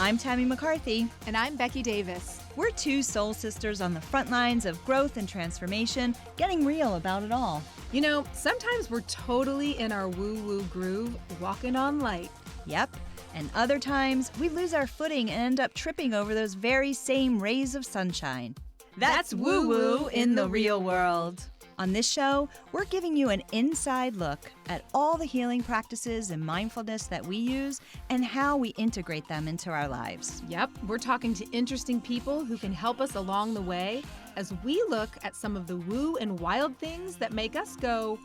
I'm Tami McCarthy. And I'm Becki Davis. We're two soul sisters on the front lines of growth and transformation, getting real about it all. You know, sometimes we're totally in our woo-woo groove, walking on light. Yep. And other times, we lose our footing and end up tripping over those very same rays of sunshine. That's woo-woo in the real world. On this show, we're giving you an inside look at all the healing practices and mindfulness that we use and how we integrate them into our lives. Yep, we're talking to interesting people who can help us along the way as we look at some of the woo and wild things that make us go,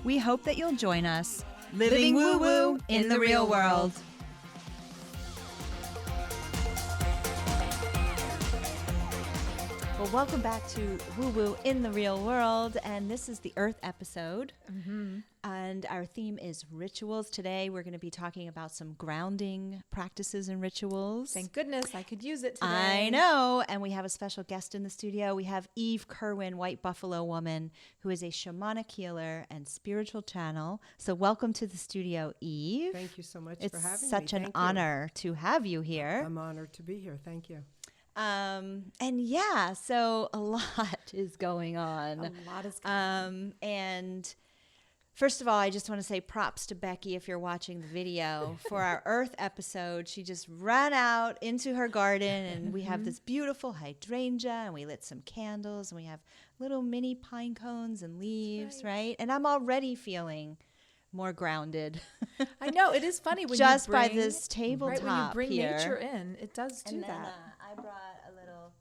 We hope that you'll join us, living woo-woo in the real world. Well, welcome back to Woo Woo in the Real World, and this is the Earth episode, and our theme is rituals. Today, we're going to be talking about some grounding practices and rituals. thank goodness I could use it today. I know, and we have a special guest in the studio. We have Eve Kerwin, White Buffalo Woman, who is a shamanic healer and spiritual channel. So welcome to the studio, Eve. Thank you so much for having me. It's such an honor to have you here. I'm honored to be here. Thank you. So a lot is going on. A lot is going on. And first of all, I just want to say props to Becki if you're watching the video. For our Earth episode, she just ran out into her garden, and we have this beautiful hydrangea, and we lit some candles, and we have little mini pine cones and leaves, right? And I'm already feeling more grounded. I know, it is funny when just you bring, by this tabletop right, when you bring here. nature in, it does do And then, that. I brought a little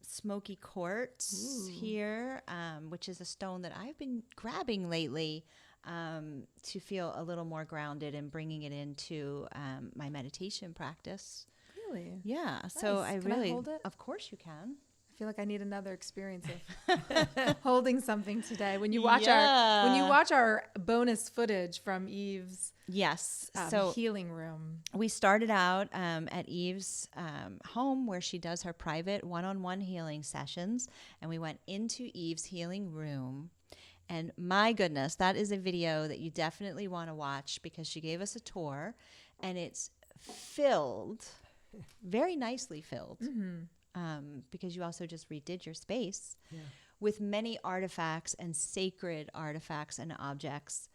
smoky quartz here, which is a stone that I've been grabbing lately to feel a little more grounded and bringing it into my meditation practice. Really? Yeah. So Nice. I Can I really, hold it? of course you can. I feel like I need another experience of holding something today. When you watch Yeah. our bonus footage from Eve's Yes. So healing room. we started out at Eve's home where she does her private one-on-one healing sessions, and we went into Eve's healing room. And my goodness, that is a video that you definitely want to watch because she gave us a tour, and it's filled, very nicely filled, because you also just redid your space with many artifacts and sacred artifacts and objects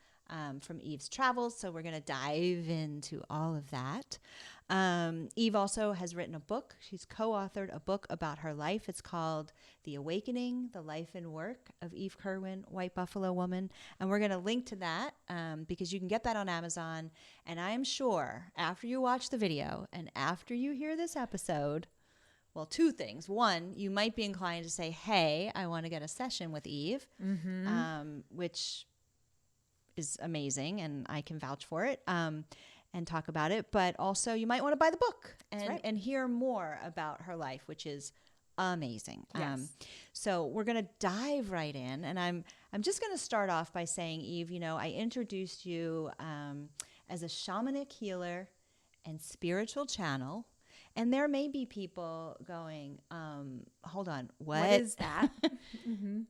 from Eve's travels. So we're going to dive into all of that. Eve also has written a book. She's co-authored a book about her life. It's called The Awakening, The Life and Work of Eve Kerwin, White Buffalo Woman. And we're going to link to that because you can get that on Amazon. And I'm sure after you watch the video and after you hear this episode, well, two things. One, you might be inclined to say, hey, I want to get a session with Eve, which is amazing, and I can vouch for it and talk about it. But also, you might want to buy the book and hear more about her life, which is amazing. Yes. So we're going to dive right in, and I'm just going to start off by saying, Eve, you know, I introduced you as a shamanic healer and spiritual channel. And there may be people going, hold on, what is that?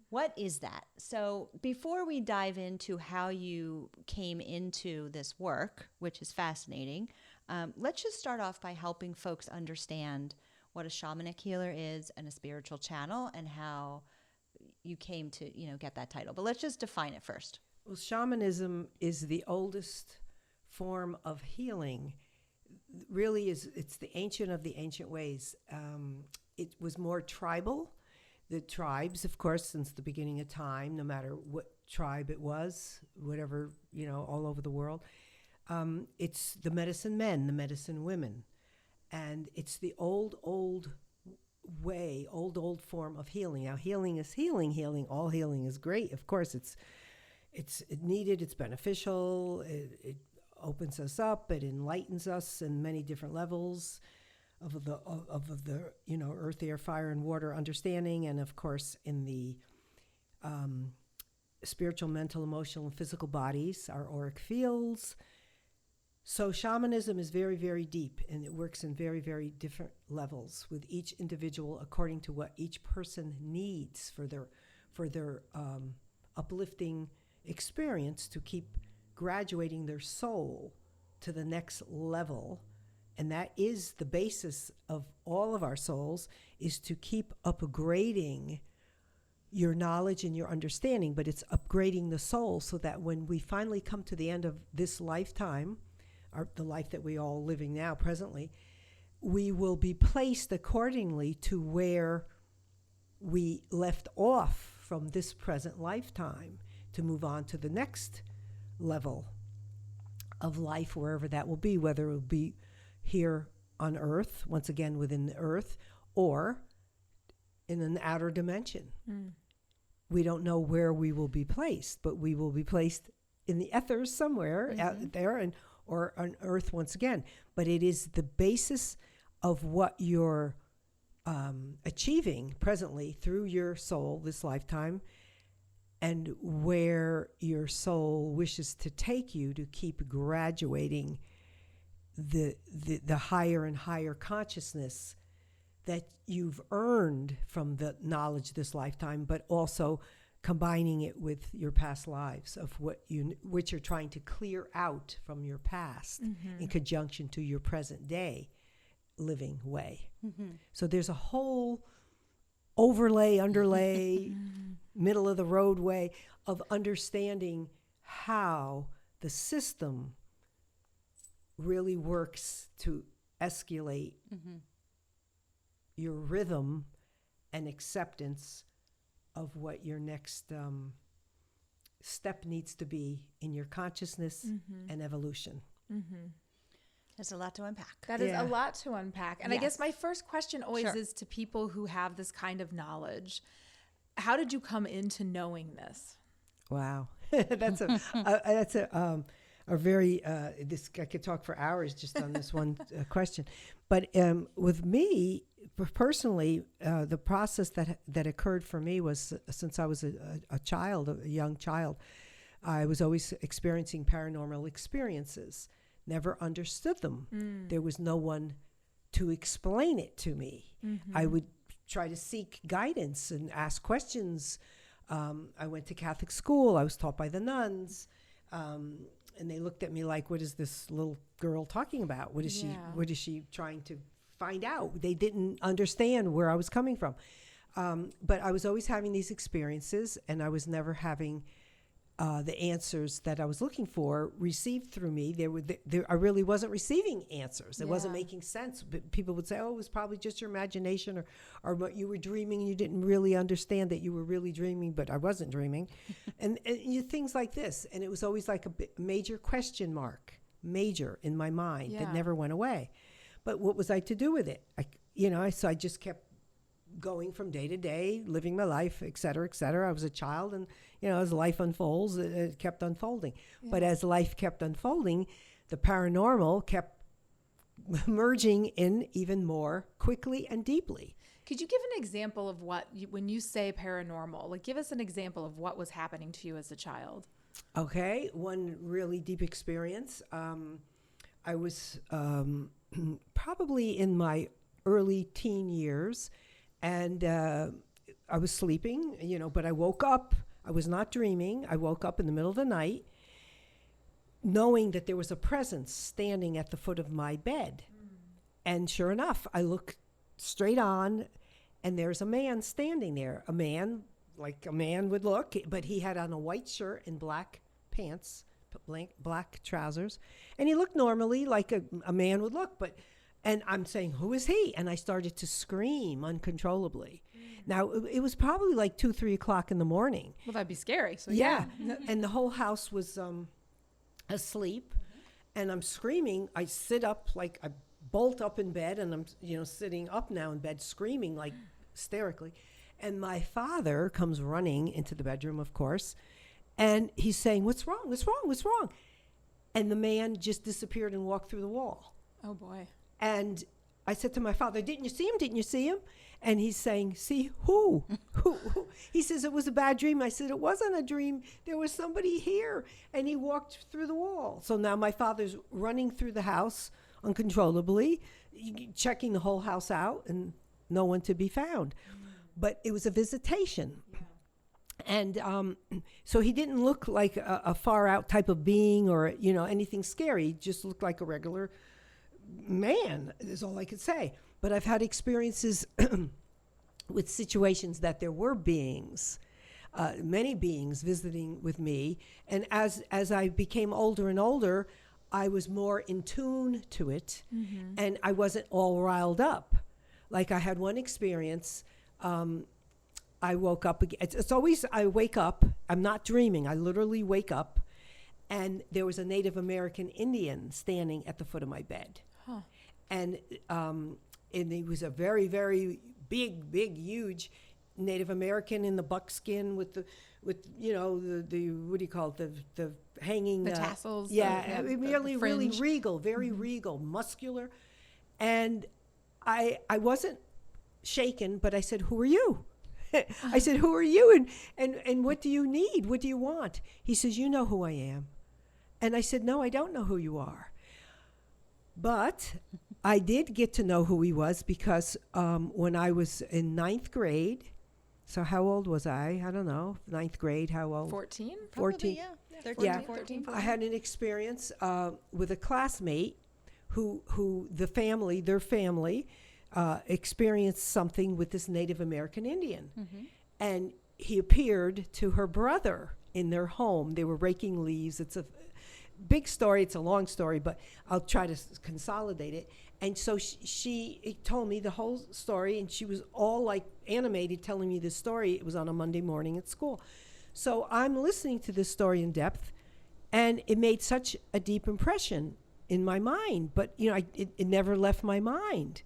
What is that? So before we dive into how you came into this work, which is fascinating, let's just start off by helping folks understand what a shamanic healer is and a spiritual channel and how you came to, get that title. But let's just define it first. Well, shamanism is the oldest form of healing. Really it's the ancient of the ancient ways. It was more tribal. The tribes, of course, since the beginning of time, no matter what tribe it was, whatever, all over the world, it's the medicine men, the medicine women. And it's the old way, old form of healing. Now, healing is healing. All healing is great. Of course, it's needed, it's beneficial, it opens us up, it enlightens us in many different levels of the earth, air, fire, and water understanding, and of course in the spiritual, mental, emotional, and physical bodies, our auric fields. So shamanism is very, very deep, and it works in very, very different levels with each individual according to what each person needs for their uplifting experience to keep graduating their soul to the next level, and that is the basis of all of our souls, is to keep upgrading your knowledge and your understanding, but it's upgrading the soul so that when we finally come to the end of this lifetime, the life that we all living now presently, we will be placed accordingly to where we left off from this present lifetime to move on to the next level of life, wherever that will be, whether it will be here on Earth, once again within the Earth, or in an outer dimension. We don't know where we will be placed, but we will be placed in the ethers somewhere out there, or on Earth once again. But it is the basis of what you're achieving presently through your soul this lifetime, and where your soul wishes to take you to keep graduating the higher and higher consciousness that you've earned from the knowledge this lifetime, but also combining it with your past lives of which you're trying to clear out from your past in conjunction to your present day living way. So there's a whole underlay, middle of the road way of understanding how the system really works to escalate your rhythm and acceptance of what your next step needs to be in your consciousness and evolution. There's a lot to unpack. That is a lot to unpack. And I guess my first question always Sure. is to people who have this kind of knowledge. How did you come into knowing this? Wow. That's a very, this, I could talk for hours just on this one question. But with me, personally, the process that occurred for me was since I was a child, a young child, I was always experiencing paranormal experiences, never understood them. There was no one to explain it to me. I would try to seek guidance and ask questions. I went to Catholic school. I was taught by the nuns. And they looked at me like, what is this little girl talking about? What is she trying to find out? They didn't understand where I was coming from. But I was always having these experiences, and I was never having the answers that I was looking for received through me. I really wasn't receiving answers. It wasn't making sense. But people would say, oh, it was probably just your imagination, or what you were dreaming, and you didn't really understand that you were really dreaming, but I wasn't dreaming. and things like this. And it was always like a major question mark, major in my mind that never went away. But what was I to do with it? So I just kept going from day to day, living my life, et cetera, et cetera. I was a child, and as life unfolds, it kept unfolding. But as life kept unfolding, the paranormal kept merging in even more quickly and deeply. Could you give an example of when you say paranormal, like give us an example of what was happening to you as a child? Okay, one really deep experience. I was probably in my early teen years, and I was sleeping, but I woke up. I was not dreaming. I woke up in the middle of the night, knowing that there was a presence standing at the foot of my bed. And sure enough, I look straight on, and there's a man standing there. A man, like a man would look, but he had on a white shirt and black pants, black trousers. And he looked normally like a man would look, and I'm saying, who is he? And I started to scream uncontrollably. Now, it was probably like 2, 3 o'clock in the morning. Well, that'd be scary. So yeah. And the whole house was asleep, and I'm screaming. I sit up, like I bolt up in bed, and I'm, sitting up now in bed, screaming like hysterically. And my father comes running into the bedroom, of course, and he's saying, what's wrong? What's wrong? What's wrong? And the man just disappeared and walked through the wall. Oh, boy. And I said to my father, didn't you see him? Didn't you see him? And he's saying, see who? Who? He says, it was a bad dream. I said, it wasn't a dream. There was somebody here. And he walked through the wall. So now my father's running through the house uncontrollably, checking the whole house out, and no one to be found. But it was a visitation. And so he didn't look like a far out type of being or, anything scary. He just looked like a regular man, is all I could say. But I've had experiences with situations that there were beings, many beings visiting with me. And as I became older and older, I was more in tune to it, and I wasn't all riled up. Like I had one experience, I woke up, it's always, I wake up, I'm not dreaming, I literally wake up, and there was a Native American Indian standing at the foot of my bed. Huh. And he was a very, very big, huge Native American in the buckskin with the what do you call it, the hanging, the tassels, really regal, very regal, muscular. And I wasn't shaken, but I said, "Who are you?" I said, "Who are you? And what do you need? What do you want?" He says, "You know who I am." And I said, "No, I don't know who you are." But I did get to know who he was because when I was in 9th grade, so how old was I? I don't know. 9th grade, how old? 14? 14. Yeah. 13, 14. I had an experience with a classmate who their family, experienced something with this Native American Indian. And he appeared to her brother in their home. They were raking leaves. It's a big story. It's a long story, but I'll try to consolidate it. And so she told me the whole story, and she was all like animated telling me this story. It was on a Monday morning at school. So I'm listening to this story in depth, and it made such a deep impression in my mind. But, it never left my mind.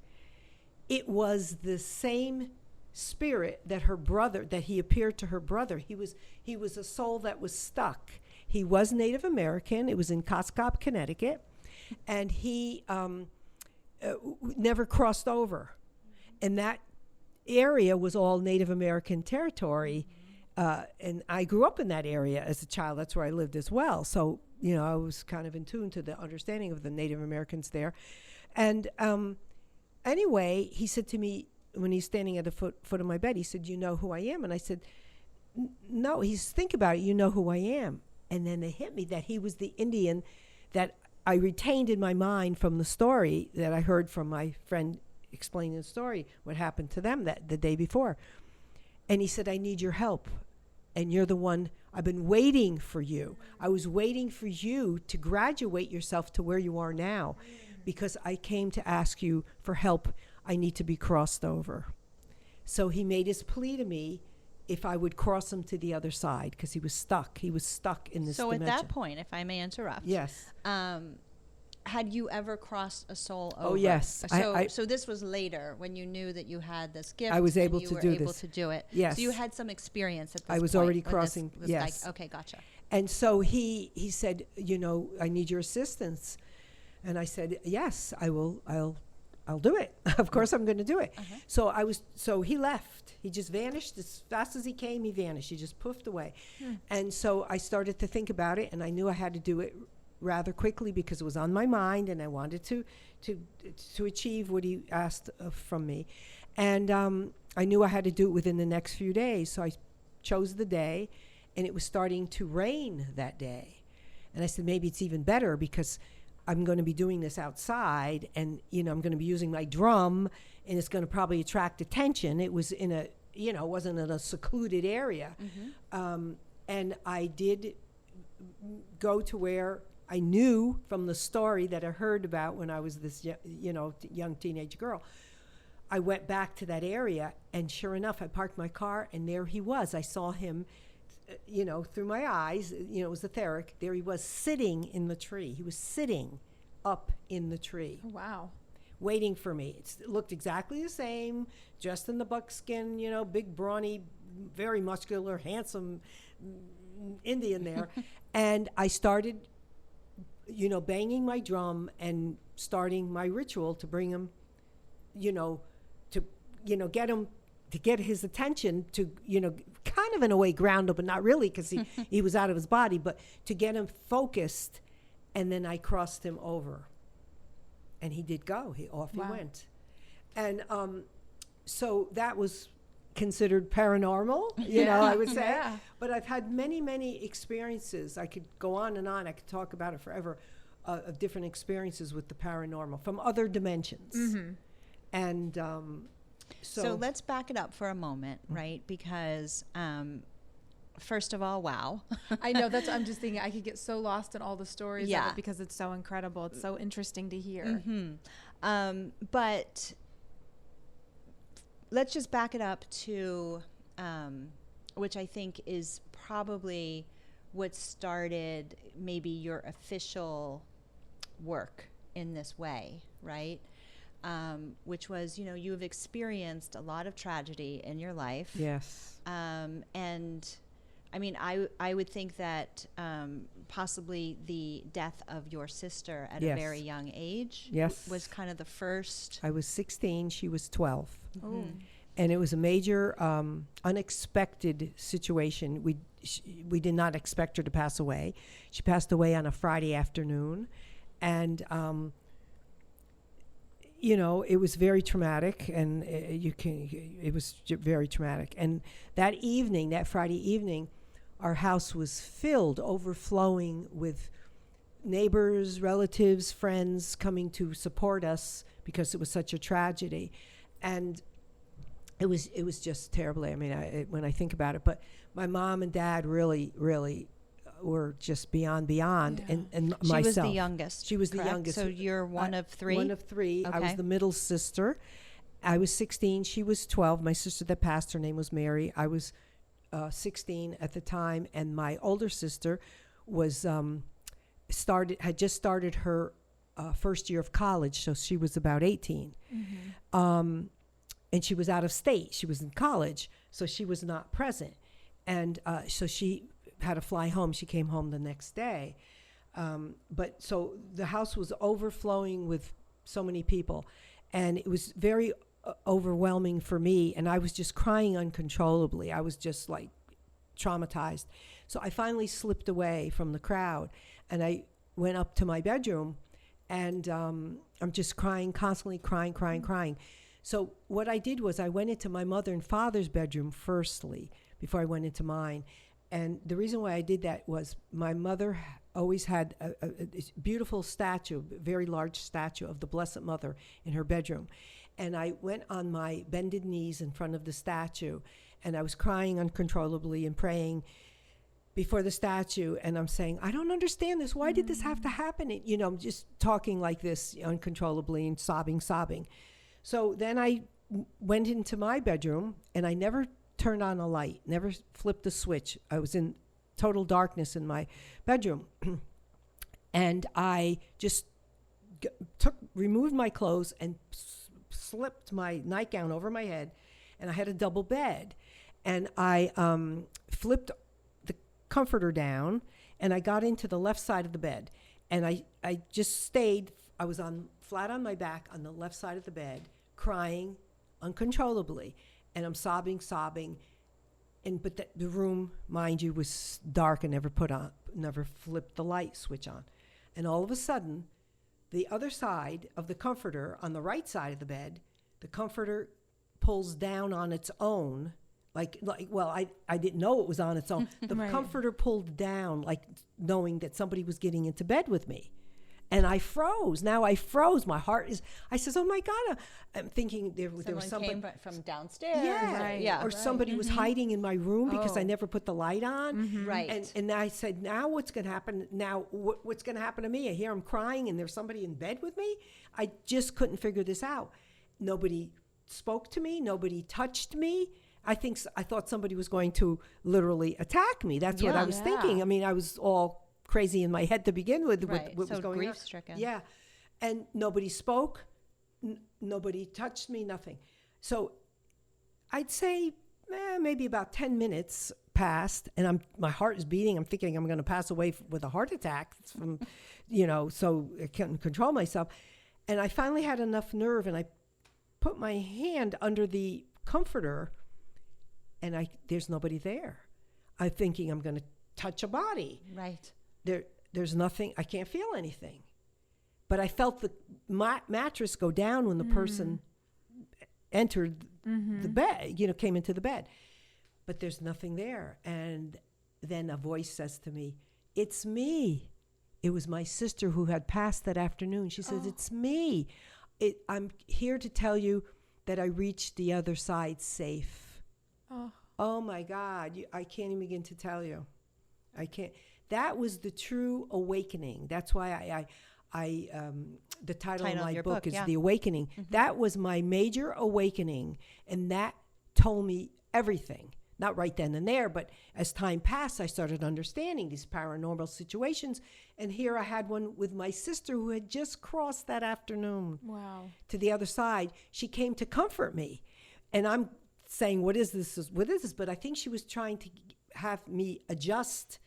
It was the same spirit that he appeared to her brother. He was a soul that was stuck. He was Native American. It was in Coscop, Connecticut. And he never crossed over. And that area was all Native American territory. And I grew up in that area as a child. That's where I lived as well. So, I was kind of in tune to the understanding of the Native Americans there. And anyway, he said to me, when he's standing at the foot of my bed, he said, "You know who I am?" And I said, "No." He said, "Think about it. You know who I am." And then it hit me that he was the Indian that I retained in my mind from the story that I heard from my friend explaining the story, what happened to them the day before. And he said, "I need your help. And you're the one, I've been waiting for you. I was waiting for you to graduate yourself to where you are now, because I came to ask you for help. I need to be crossed over." So he made his plea to me if I would cross him to the other side, because he was stuck. He was stuck in this dimension. So at that point, if I may interrupt. Yes. Had you ever crossed a soul over? Oh, yes. So this was later when you knew that you had this gift. I was able and you to were do able this. to do it. Yes. So you had some experience at this I was point already when this crossing, was yes. like, okay, gotcha. And so he said, "I need your assistance." And I said, "Yes, I'll do it. Of course I'm going to do it." So he left. He just vanished as fast as he came. He vanished. He just poofed away. And so I started to think about it, and I knew I had to do it rather quickly because it was on my mind, and I wanted to achieve what he asked from me. And I knew I had to do it within the next few days. So I chose the day, and it was starting to rain that day. And I said, maybe it's even better because I'm going to be doing this outside, and I'm going to be using my drum, and it's going to probably attract attention. It was in a, wasn't in a secluded area. And I did go to where I knew from the story that I heard about when I was this, young teenage girl. I went back to that area, and sure enough, I parked my car, and there he was. I saw him, through my eyes, it was etheric. There he was sitting in the tree. He was sitting up in the tree. Oh, wow. Waiting for me. It looked exactly the same, dressed in the buckskin, big, brawny, very muscular, handsome Indian there. And I started, banging my drum and starting my ritual to bring him, get him, to get his attention, to, kind of in a way ground him, but not really, because he was out of his body, but to get him focused. And then I crossed him over. And he did go. He Wow. went. And so that was considered paranormal, you know, I would say. Yeah. But I've had many, many experiences. I could go on and on. I could talk about it forever, of different experiences with the paranormal from other dimensions. Mm-hmm. And So let's back it up for a moment, right? Because first of all, wow. I know, that's what I'm just thinking. I could get so lost in all the stories of Yeah. it because it's so incredible. It's so interesting to hear. Mm-hmm. But let's just back it up to, which I think is probably what started maybe your official work in this way, right? Which was, you know, you have experienced a lot of tragedy in your life. yes. And I mean, I would think that possibly the death of your sister at a Yes. very young age Yes. was kind of the first. I was 16, she was 12. Oh. And it was a major unexpected situation. We did not expect her to pass away. She passed away on a Friday afternoon. And, you know, it was very traumatic, and it was very traumatic. And that evening, that Friday evening, our house was filled, overflowing with neighbors, relatives, friends coming to support us because it was such a tragedy. And it was just terrible. I mean, when I think about it, but my mom and dad really were just beyond, Yeah. and She myself. was the youngest. She was the correct? youngest. So you're one of three? One of three. I was Okay. the middle sister. I was 16. She was 12. My sister that passed, her name was Mary. I was 16 at the time, and my older sister was had just started her first year of college, so she was about 18. And she was out of state. She was in college, so she was not present. And so she had to fly home. She came home the next day. But so the house was overflowing with so many people. And it was very overwhelming for me. And I was just crying uncontrollably. I was just like traumatized. So I finally slipped away from the crowd. And I went up to my bedroom. And I'm just crying, constantly crying. So what I did was I went into my mother and father's bedroom firstly before I went into mine. And the reason why I did that was my mother always had a beautiful statue, a very large statue of the Blessed Mother in her bedroom. And I went on my bended knees in front of the statue, and I was crying uncontrollably and praying before the statue. And I'm saying, I don't understand this. Why did this have to happen? And, you know, I'm just talking like this uncontrollably and sobbing. So then I went into my bedroom, and I never turned on a light, never flipped a switch. I was in total darkness in my bedroom. And I just removed my clothes and slipped my nightgown over my head, and I had a double bed. And I flipped the comforter down, and I got into the left side of the bed. And I just stayed, I was flat on my back on the left side of the bed, crying uncontrollably, and I'm sobbing, but the room, mind you, was dark and never flipped the light switch on. And all of a sudden, the other side of the comforter, on the right side of the bed, the comforter pulls down on its own, I didn't know it was on its own. The Right. comforter pulled down, like knowing that somebody was getting into bed with me. And I froze. Now I froze. My heart I says, oh my God. I'm thinking there was somebody. Came from downstairs. Yeah. Right. Yeah. Or somebody was hiding in my room because I Oh. never put the light on. Right. And I said, now what's going to happen? Now what's going to happen to me? I hear I'm crying and there's somebody in bed with me. I just couldn't figure this out. Nobody spoke to me. Nobody touched me. I thought somebody was going to literally attack me. That's what I was thinking. I mean, I was all crazy in my head to begin with. Right. What So was going on. grief-stricken. Yeah. And nobody spoke. Nobody touched me, nothing. So I'd say maybe about 10 minutes passed, and my heart is beating. I'm thinking I'm going to pass away with a heart attack from, so I can't control myself. And I finally had enough nerve, and I put my hand under the comforter, and there's nobody there. I'm thinking I'm going to touch a body. Right. There's nothing. I can't feel anything. But I felt the mattress go down when the person entered the bed, you know, came into the bed. But there's nothing there. And then a voice says to me, "It's me." It was my sister who had passed that afternoon. She says, "It's me. I'm here to tell you that I reached the other side safe." Oh my God. I can't even begin to tell you. I can't. That was the true awakening. That's why the title of my book is The Awakening. That was my major awakening. And that told me everything. Not right then and there, but as time passed, I started understanding these paranormal situations. And here I had one with my sister who had just crossed that afternoon to the other side. She came to comfort me. And I'm saying, what is this? What is this? But I think she was trying to have me adjust.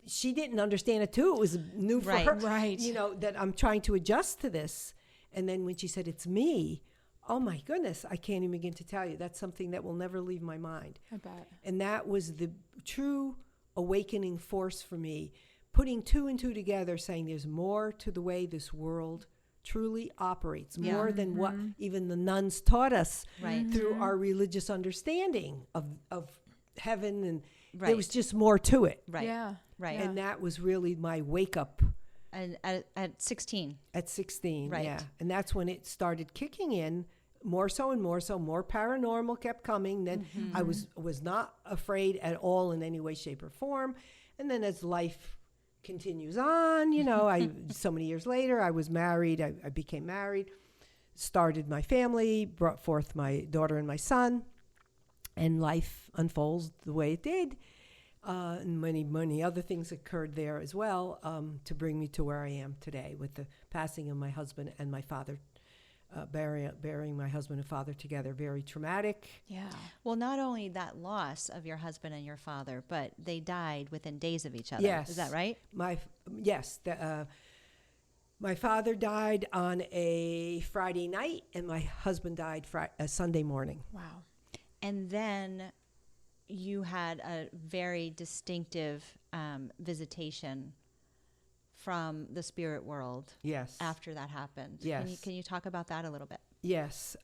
She didn't understand it too. It was new for her. Right. You know, that I'm trying to adjust to this. And then when she said, "It's me," oh my goodness, I can't even begin to tell you. That's something that will never leave my mind. I bet. And that was the true awakening force for me, putting two and two together, saying there's more to the way this world truly operates, more than what even the nuns taught us through our religious understanding of heaven. And there was just more to it. Right. Yeah. Right. And that was really my wake up. And at 16. At 16, right. Yeah. And that's when it started kicking in. More so and more so, more paranormal kept coming. Then I was not afraid at all in any way, shape, or form. And then as life continues on, you know, so many years later, I was married. I became married, started my family, brought forth my daughter and my son, and life unfolds the way it did. And many other things occurred there as well to bring me to where I am today with the passing of my husband and my father. Burying my husband and father together, very traumatic. Yeah. Well, not only that loss of your husband and your father, but they died within days of each other. Yes. Is that right? My father died on a Friday night, and my husband died Sunday morning. Wow. And then you had a very distinctive visitation from the spirit world. Yes. After that happened. Yes. Can you talk about that a little bit? Yes.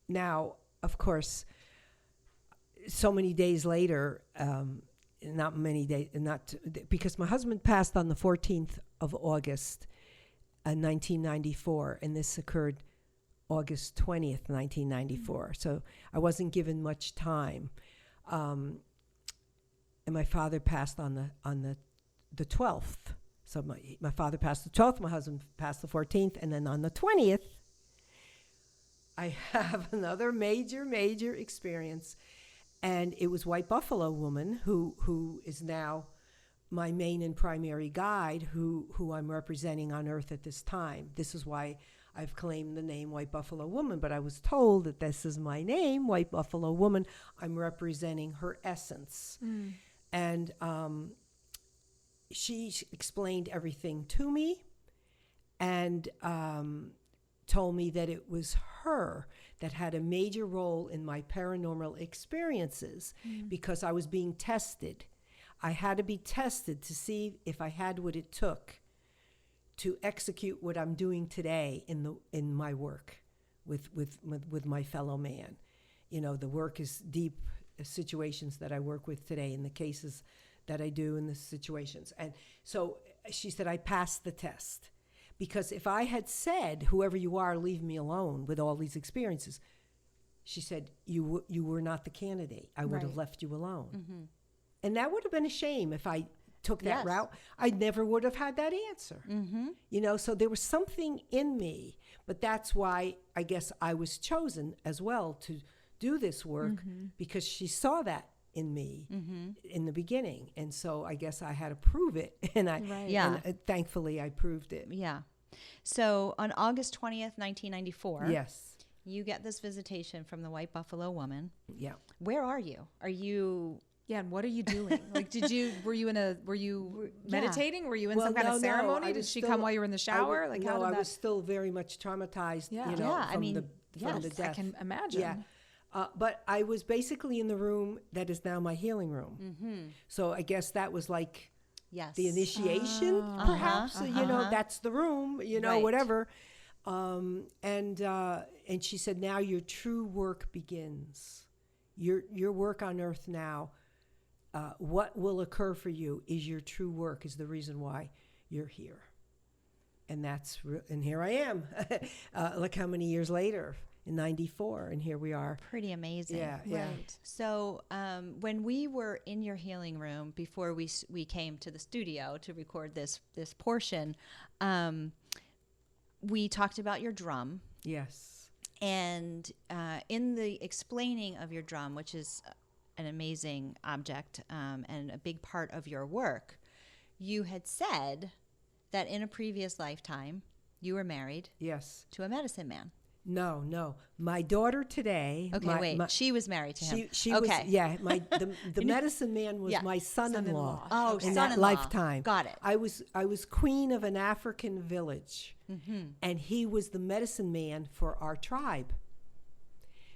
Now, of course, so many days later, not many days, because my husband passed on the 14th of August, 1994, and this occurred August 20th, 1994. So I wasn't given much time. And my father passed on the 12th. So my father passed the 12th, my husband passed the 14th, and then on the 20th, I have another major experience. And it was White Buffalo Woman, who is now my main and primary guide, who I'm representing on Earth at this time. This is why I've claimed the name White Buffalo Woman, but I was told that this is my name, White Buffalo Woman. I'm representing her essence. And she explained everything to me and told me that it was her that had a major role in my paranormal experiences because I was being tested. I had to be tested to see if I had what it took to execute what I'm doing today in my work with my fellow man. You know, the work is deep situations that I work with today in the cases that I do in the situations. And so she said, I passed the test. Because if I had said, whoever you are, leave me alone with all these experiences, she said, you were not the candidate. I would have left you alone. And that would have been a shame if I took that route. I never would have had that answer. You know, so there was something in me. But that's why I guess I was chosen as well to do this work because she saw that in me in the beginning. And so I guess I had to prove it. And thankfully I proved it. Yeah. So on August 20th, 1994, yes, you get this visitation from the White Buffalo Woman. Yeah. Where are you? Are you... Yeah, and what are you doing? Like, were you meditating? Were you in some kind of ceremony? Did she come while you were in the shower? I was still very much traumatized, from the death. I can imagine. Yeah. But I was basically in the room that is now my healing room. So I guess that was like the initiation, perhaps. You know, that's the room, whatever. And she said, now your true work begins. Your work on earth now, what will occur for you is your true work, is the reason why you're here. And and here I am. Look how many years later, in 94, and here we are. Pretty amazing. Yeah. Right. So when we were in your healing room before we came to the studio to record this portion, we talked about your drum. Yes. And in the explaining of your drum, which is an amazing object and a big part of your work, you had said that in a previous lifetime you were married. Yes. To a medicine man. No. My daughter today. Okay, she was married to him. She okay. was. Yeah. The medicine man was my son-in-law. Oh, in son-in-law. that lifetime. Got it. I was queen of an African village, and he was the medicine man for our tribe.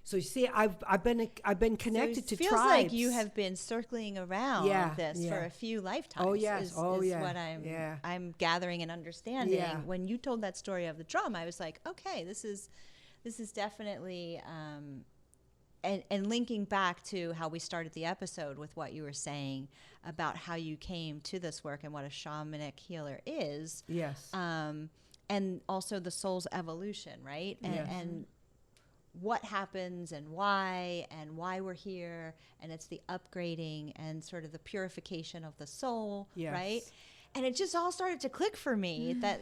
So you see, I've been connected to tribes. It feels like you have been circling around this for a few lifetimes. Oh yes, is what I'm gathering and understanding. Yeah. When you told that story of the drum, I was like, okay, this is definitely and linking back to how we started the episode with what you were saying about how you came to this work and what a shamanic healer is. Yes. And also the soul's evolution, right? And what happens and why we're here, and it's the upgrading and sort of the purification of the soul, right? And it just all started to click for me that,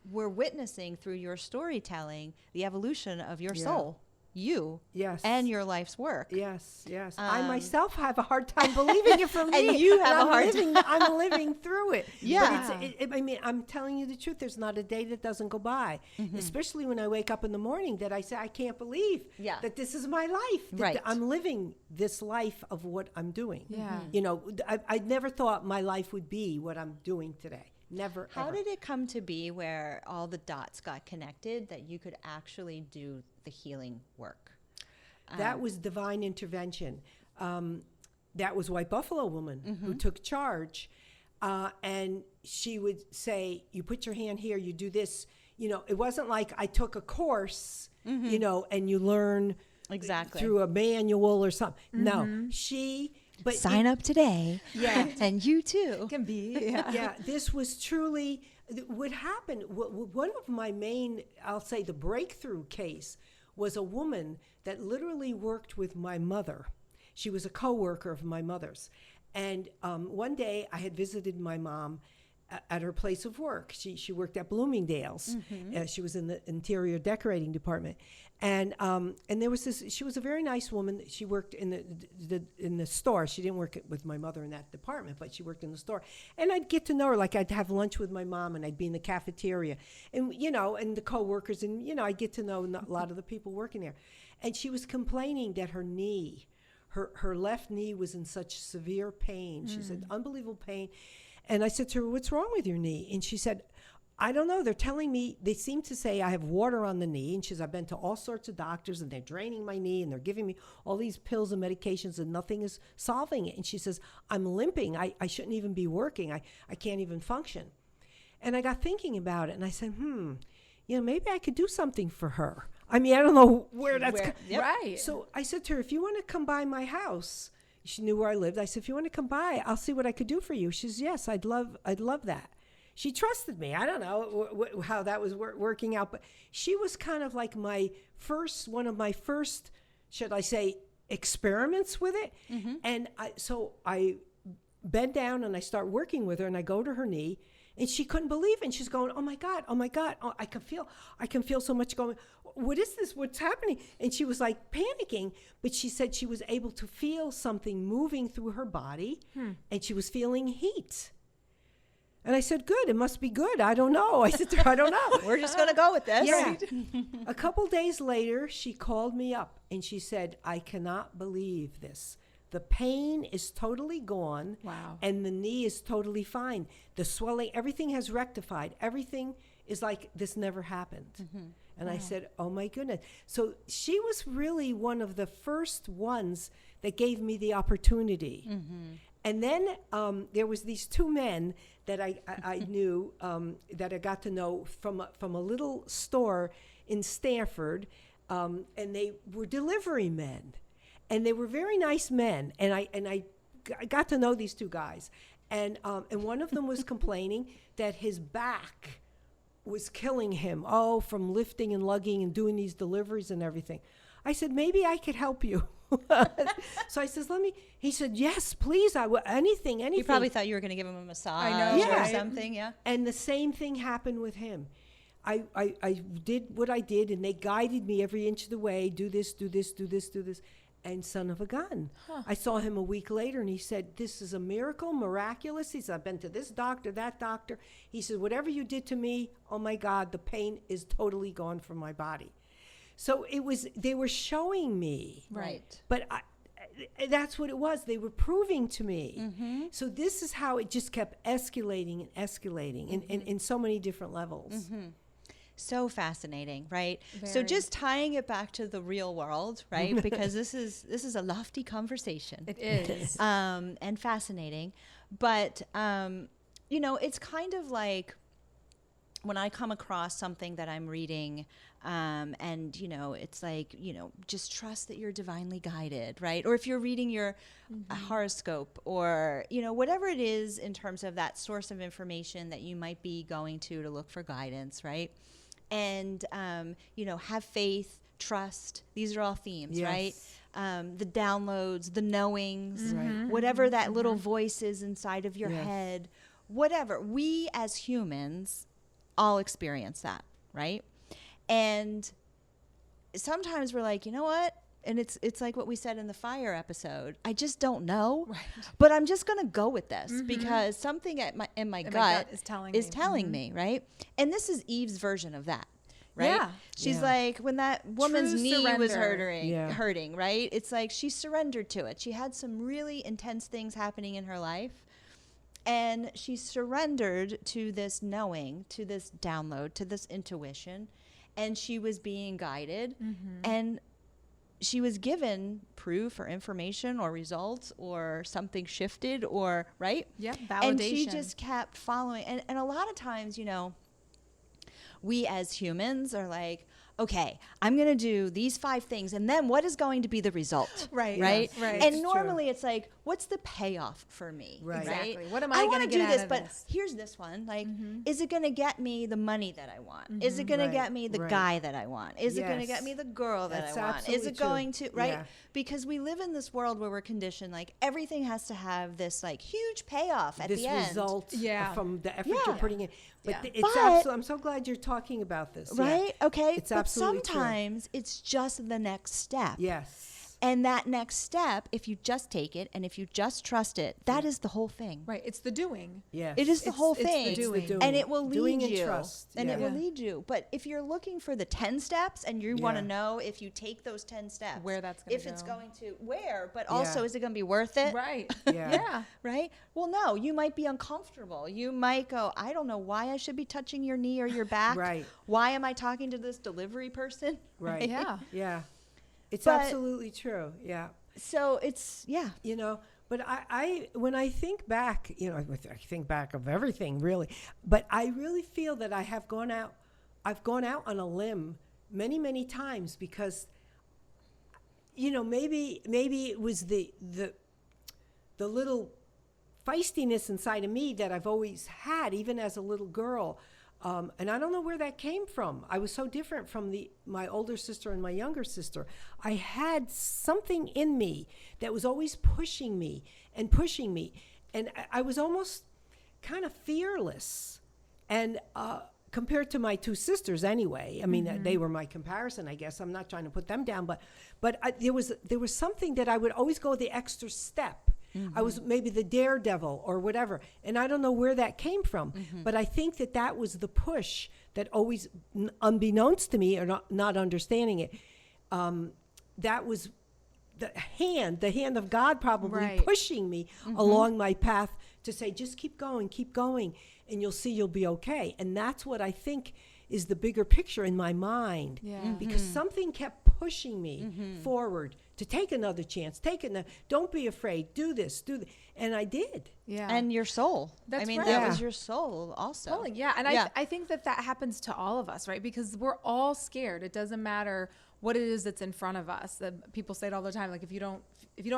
we're witnessing through your storytelling the evolution of your soul, you, and your life's work. Yes. I myself have a hard time believing it for me. And you have a hard time. I'm living through it. Yeah. But I mean, I'm telling you the truth. There's not a day that doesn't go by, especially when I wake up in the morning, that I say, I can't believe that this is my life. That I'm living this life of what I'm doing. Yeah. I never thought my life would be what I'm doing today. Never. How ever. did it come to be where all the dots got connected that you could actually do the healing work? That was divine intervention. That was White Buffalo Woman who took charge. And she would say, you put your hand here, you do this. It wasn't like I took a course, and you learn exactly through a manual or something. No, But sign up today. Yeah. And you too. Can be. Yeah, this was truly what happened. One of my main, I'll say the breakthrough case, was a woman that literally worked with my mother. She was a co-worker of my mother's. And one day I had visited my mom at her place of work. She worked at Bloomingdale's. She was in the interior decorating department. And there was this, she was a very nice woman. She worked in the store. She didn't work with my mother in that department, but she worked in the store. And I'd get to know her, like I'd have lunch with my mom and I'd be in the cafeteria and, and the coworkers and, I'd get to know a lot of the people working there. And she was complaining that her knee, her left knee was in such severe pain. She said, unbelievable pain. And I said to her, what's wrong with your knee? And she said, I don't know. They're telling me, they seem to say I have water on the knee. And she says, I've been to all sorts of doctors and they're draining my knee and they're giving me all these pills and medications and nothing is solving it. And she says, I'm limping. I shouldn't even be working. I can't even function. And I got thinking about it and I said, maybe I could do something for her. I mean, I don't know where that's right. So I said to her, if you want to come by my house, she knew where I lived. I said, if you want to come by, I'll see what I could do for you. She says, yes, I'd love that. She trusted me. I don't know how that was working out, but she was kind of like one of my first, should I say, experiments with it. And so I bend down and I start working with her and I go to her knee and she couldn't believe it. And she's going, oh my God. Oh, I can feel so much going, what is this? What's happening? And she was like panicking, but she said she was able to feel something moving through her body and she was feeling heat. And I said, good, it must be good. I don't know. I said to her, I don't know. We're just going to go with this. Yeah. A couple days later, she called me up and she said, I cannot believe this. The pain is totally gone. Wow. And the knee is totally fine. The swelling, everything has rectified. Everything is like this never happened. And I said, oh my goodness. So she was really one of the first ones that gave me the opportunity. And then there was these two men that I knew, that I got to know from a little store in Stanford, and they were delivery men, and they were very nice men. And I got to know these two guys, and one of them was complaining that his back was killing him, from lifting and lugging and doing these deliveries and everything. I said, maybe I could help you. So I says, he said, yes, please. Anything. You probably thought you were going to give him a massage or something. Yeah. And the same thing happened with him. I did what I did, and they guided me every inch of the way. Do this, do this, do this, do this. And son of a gun. I saw him a week later, and he said, this is a miracle, miraculous. He said, I've been to this doctor, that doctor. He said, whatever you did to me, oh my God, the pain is totally gone from my body. So they were showing me. Right. But that's what it was. They were proving to me. Mm-hmm. So this is how it just kept escalating and escalating in so many different levels. Mm-hmm. So fascinating, right? Very. So just tying it back to the real world, right? Because this is a lofty conversation. It is. And fascinating. But, it's kind of like when I come across something that I'm reading, and, it's like, just trust that you're divinely guided, right? Or if you're reading your horoscope or, whatever it is in terms of that source of information that you might be going to look for guidance, right? And, have faith, trust. These are all themes, right? The downloads, the knowings, whatever that little voice is inside of your head, whatever. We as humans all experience that, right? And sometimes we're like, you know what? And it's like what we said in the fire episode. I just don't know, but I'm just going to go with this because something in my gut is telling me, right? And this is Eve's version of that, right? Yeah. She's like, when that woman's True knee was surrender. hurting, right? It's like she surrendered to it. She had some really intense things happening in her life. And she surrendered to this knowing, to this download, to this intuition. And she was being guided. And she was given proof or information or results or something shifted or, right? Yeah, validation. And she just kept following. And a lot of times, we as humans are like, okay, I'm going to do these 5 things, and then what is going to be the result? Right. Right? Yes, right. And It's normally true. it's like, what's the payoff for me? Right. Exactly. Right? What am I going wanna to get do out this, of but this? here's this one. Like, is it going to get me the money that I want? Is it going Right, to get me the right. guy that I want? Is it going to Yes. get me the girl that That's I want? Is absolutely it going true. to, right? Yeah. Because we live in this world where we're conditioned, like, everything has to have this, like, huge payoff at This the end. result from the effort Yeah. you're putting in. But Yeah. it's But- absolutely, I'm so glad you're talking about this. Yeah. Right? Okay. It's but absolutely true. sometimes it's just the next step. Yes. And that next step, if you just take it and if you just trust it, that is the whole thing. Right. It's the doing. Yes. It is the whole it's the thing. doing. It's the And it will lead doing you. and trust. And it Yeah. will lead you. But if you're looking for the 10 steps and you want to know if you take those 10 steps, Where that's gonna if it's go. going to, but also Yeah. is it going to be worth it? Right. Yeah. Yeah. Right? Well, no, you might be uncomfortable. You might go, I don't know why I should be touching your knee or your back. Right. Why am I talking to this delivery person? Right. Yeah. Yeah. It's But- absolutely true. Yeah. So it's, But I when I think back, I think back of everything really, but I really feel that I've gone out on a limb many, many times because, maybe it was the little feistiness inside of me that I've always had, even as a little girl. And I don't know where that came from. I was so different from my older sister and my younger sister. I had something in me that was always pushing me. And I was almost kind of fearless. And compared to my 2 sisters anyway, I mean, they were my comparison, I guess. I'm not trying to put them down, but there was something that I would always go the extra step. I was maybe the daredevil or whatever. And I don't know where that came from. But I think that was the push that always, unbeknownst to me or not understanding it, that was the hand of God probably Right. pushing me along my path to say, just keep going, and you'll see you'll be okay. And that's what I think is the bigger picture in my mind. Yeah. Because something kept pushing me forward to take another chance, don't be afraid, do this, and I did. Yeah. And your soul. That's I mean, right. that Yeah. was your soul also. Totally, yeah. And I think that happens to all of us, right? Because we're all scared. It doesn't matter what it is that's in front of us. People say it all the time. Like if you don't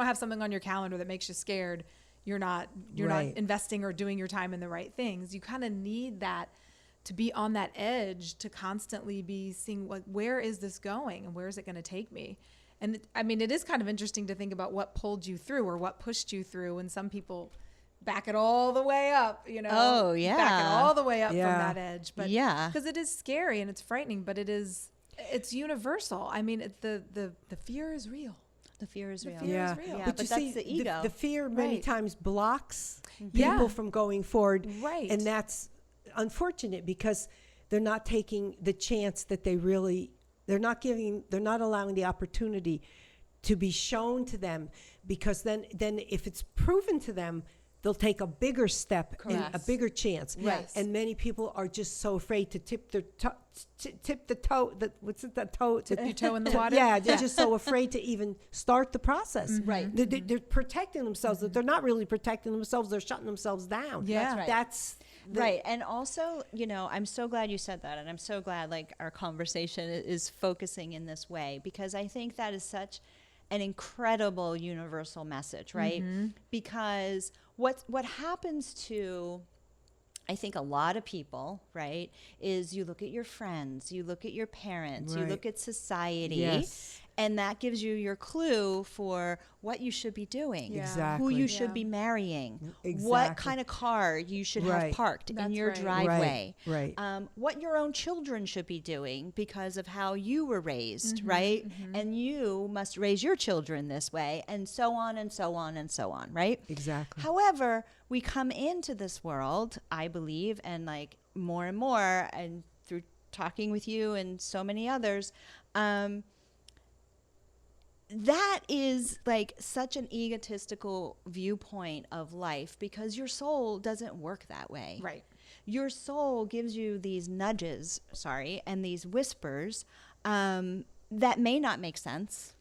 have something on your calendar that makes you scared, you're not investing or doing your time in the right things. You kind of need that to be on that edge, to constantly be seeing where is this going and where is it going to take me? And I mean, it is kind of interesting to think about what pulled you through or what pushed you through. And some people back it all the way up, Oh, yeah. back it all the way up Yeah. from that edge. But Yeah. because it is scary and it's frightening, but it's universal. I mean, the fear is real. The fear is real. fear Yeah, is real. Yeah, but but you that's see, the ego. The fear many Right. times blocks Yeah. people from going forward, Right. and that's unfortunate because they're not taking the chance that they're not allowing the opportunity to be shown to them, because then if it's proven to them, they'll take a bigger step and a Correct. bigger chance. Right. And many people are just so afraid to tip the toe. Tip your toe in the water? Yeah, they're just so afraid to even start the process. Right. They're protecting themselves. They're not really protecting themselves. They're shutting themselves down. Yeah. That's right. That's Right. And also, I'm so glad you said that. And I'm so glad like our conversation is focusing in this way, because I think that is such an incredible universal message, right? Because what happens to, I think, a lot of people, right, is you look at your friends, you look at your parents, you Right. look at society, Yes. and that gives you your clue for what you should be doing, Yeah. who Exactly. you Yeah. should be marrying, what Exactly. kind of car you should Right. have parked in That's your right. driveway, Right. what your own children should be doing because of how you were raised, right? And you must raise your children this way, and so on and so on and so on, right? Exactly. However, we come into this world, I believe, and like more and more, and through talking with you and so many others, that is like such an egotistical viewpoint of life, because your soul doesn't work that way. Right. Your soul gives you these nudges, and these whispers that may not make sense,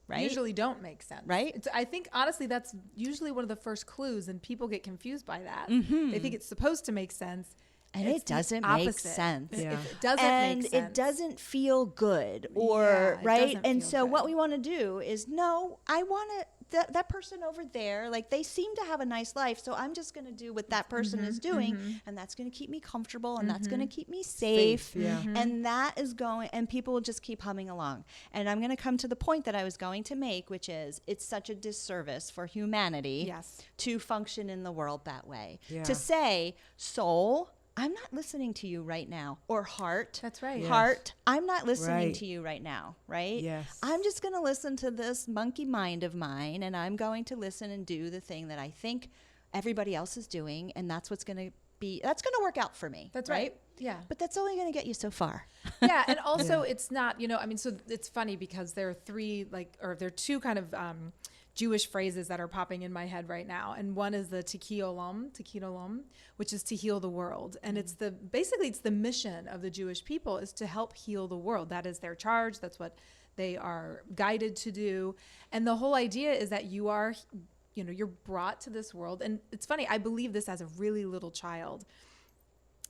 right? Usually don't make sense. Right? I think, honestly, that's usually one of the first clues, and people get confused by that. They think it's supposed to make sense. And It's it the doesn't make opposite. sense. Yeah. It doesn't And make sense. it doesn't feel good, or Yeah, it right? doesn't And feel so good. what we want to do is, no, I want that person over there, like they seem to have a nice life, so I'm just going to do what that person is doing, and that's going to keep me comfortable, and that's going to keep me safe. Yeah. And that is going, and people will just keep humming along. And I'm going to come to the point that I was going to make, which is it's such a disservice for humanity Yes. to function in the world that way. Yeah. To say, soul, I'm not listening to you right now. Or heart. That's right. Yes. Heart, I'm not listening Right. to you right now, right? Yes. I'm just going to listen to this monkey mind of mine, and I'm going to listen and do the thing that I think everybody else is doing, and that's what's going to work out for me. That's right. Yeah. But that's only going to get you so far. Yeah. And also it's not, so it's funny because there are two kind of Jewish phrases that are popping in my head right now. And one is the Tikkun Olam, which is to heal the world. And it's the mission of the Jewish people is to help heal the world. That is their charge. That's what they are guided to do. And the whole idea is that you're brought to this world. And it's funny, I believe this as a really little child.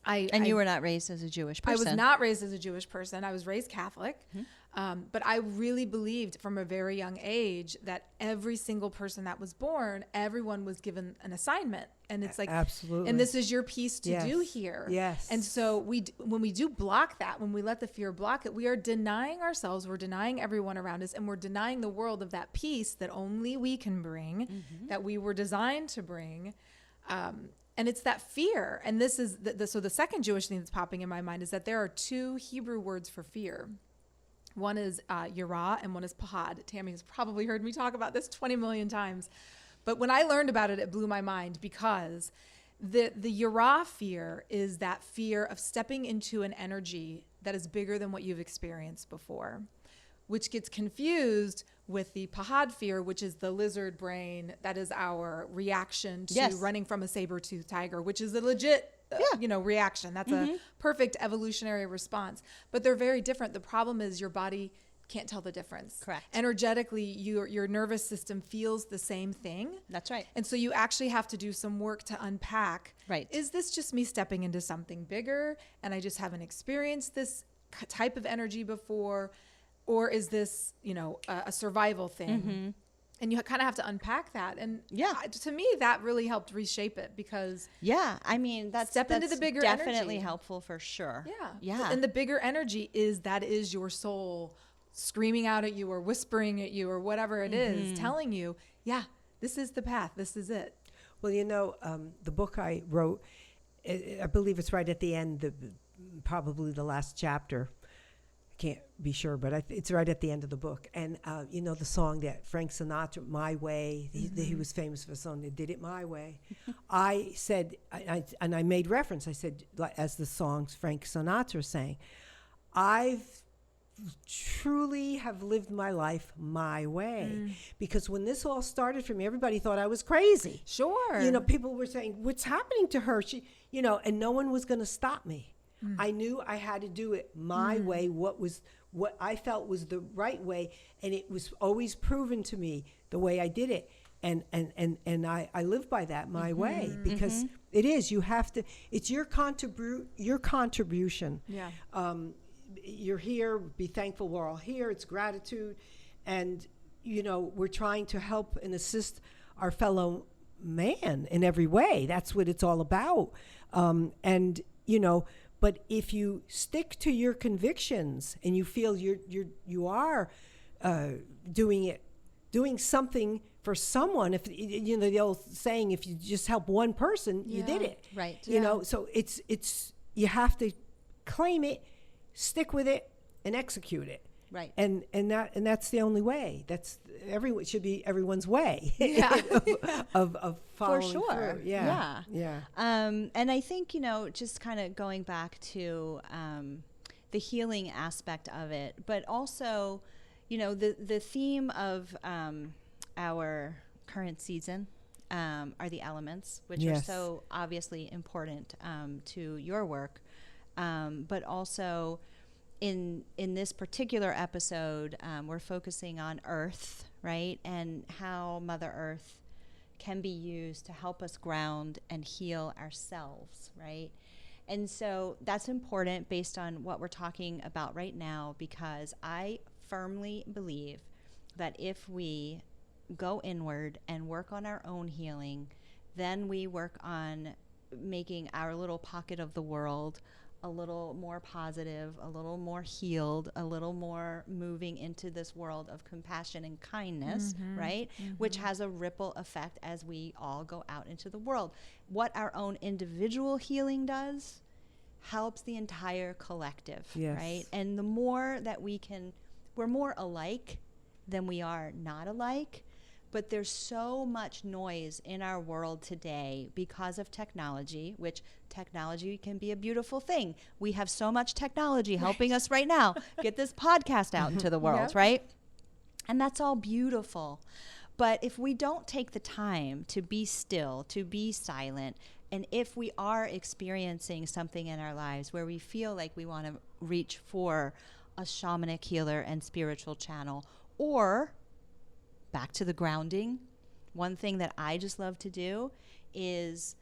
You were not raised as a Jewish person. I was not raised as a Jewish person. I was raised Catholic. But I really believed from a very young age that every single person that was born, everyone was given an assignment. And it's like, Absolutely. and this is your piece to Yes. do here. Yes. And so when we do block that, when we let the fear block it, we are denying ourselves, we're denying everyone around us, and we're denying the world of that peace that only we can bring, that we were designed to bring. And it's that fear. And this is so the second Jewish thing that's popping in my mind is that there are two Hebrew words for fear. One is yirah and one is pahad. Tami has probably heard me talk about this 20 million times. But when I learned about it, it blew my mind because the yirah fear is that fear of stepping into an energy that is bigger than what you've experienced before, which gets confused with the pahad fear, which is the lizard brain. That is our reaction to Yes. running from a saber-toothed tiger, which is a legit reaction. That's a perfect evolutionary response. But they're very different. The problem is your body can't tell the difference. Correct. Energetically, your nervous system feels the same thing. That's right. And so you actually have to do some work to unpack. Right. Is this just me stepping into something bigger and I just haven't experienced this type of energy before? Or is this, a survival thing? And you kind of have to unpack that. And to me, that really helped reshape it because I mean, that's into the bigger definitely energy. helpful for sure. Yeah. And the bigger energy is your soul screaming out at you or whispering at you or whatever it is, telling you, this is the path. This is it. Well, the book I wrote, I believe it's right at the end, probably the last chapter. Can't be sure, but it's right at the end of the book. And the song that Frank Sinatra, "My Way," he was famous for a song that did it my way. I said, and I made reference. I said, as the songs Frank Sinatra sang, I've truly have lived my life my way, because when this all started for me, everybody thought I was crazy. Sure. People were saying, "What's happening to her?" She, and no one was going to stop me. I knew I had to do it my way, what I felt was the right way, and it was always proven to me the way I did it, and I live by that my way, because it is, you have to, it's your contribution. Yeah. You're here, be thankful we're all here, it's gratitude, and we're trying to help and assist our fellow man in every way. That's what it's all about. But if you stick to your convictions and you feel you are doing something for someone, if the old saying, if you just help one person, you did it. Right. So it's you have to claim it, stick with it, and execute it. Right. And that's the only way. It should be everyone's way. Yeah. of following for sure. through. Yeah. And I think, just kind of going back to the healing aspect of it, but also, the theme of our current season are the elements, which are so obviously important to your work, but also in this particular episode, we're focusing on Earth, right? And how Mother Earth can be used to help us ground and heal ourselves, right? And so that's important based on what we're talking about right now, because I firmly believe that if we go inward and work on our own healing, then we work on making our little pocket of the world a little more positive, a little more healed, a little more moving into this world of compassion and kindness, right? Which has a ripple effect as we all go out into the world. What our own individual healing does helps the entire collective, right? And the more that we're more alike than we are not alike. But there's so much noise in our world today because of technology, which technology can be a beautiful thing. We have so much technology helping us right now get this podcast out into the world, right? And that's all beautiful. But if we don't take the time to be still, to be silent, and if we are experiencing something in our lives where we feel like we want to reach for a shamanic healer and spiritual channel, or back to the grounding, one thing that I just love to do is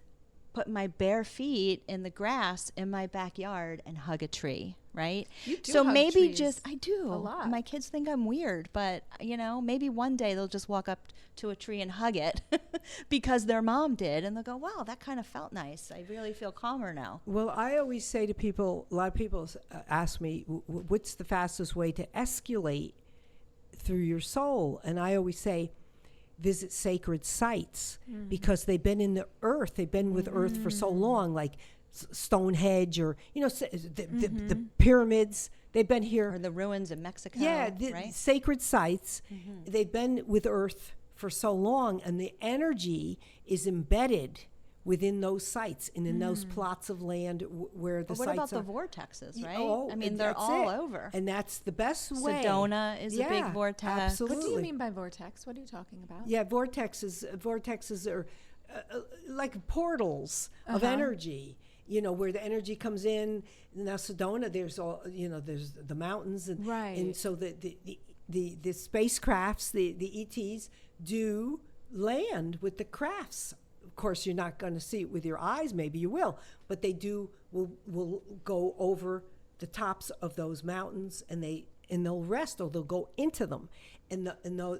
put my bare feet in the grass in my backyard and hug a tree, right? You do so hug maybe trees I do a lot. My kids think I'm weird, but maybe one day they'll just walk up to a tree and hug it because their mom did, and they'll go, wow, that kind of felt nice. I really feel calmer now. Well, I always say to people, a lot of people ask me, what's the fastest way to escalate through your soul? And I always say, visit sacred sites, because they've been in the earth. They've been with earth for so long, like Stonehenge, or the pyramids. They've been here, or the ruins of Mexico. Right? Sacred sites. They've been with earth for so long, and the energy is embedded within those sites and in those plots of land where the sites are. What about the vortexes, right? Oh, I mean, they're all over. And that's the best way. Sedona is a big vortex. Absolutely. What do you mean by vortex? What are you talking about? Yeah, vortexes are like portals of energy. where the energy comes in. Now Sedona, there's all, there's the mountains, and Right. and so the spacecrafts, the ETs do land with the crafts. Of course, you're not going to see it with your eyes. Maybe you will, but they will go over the tops of those mountains, and they'll rest, or they'll go into them, and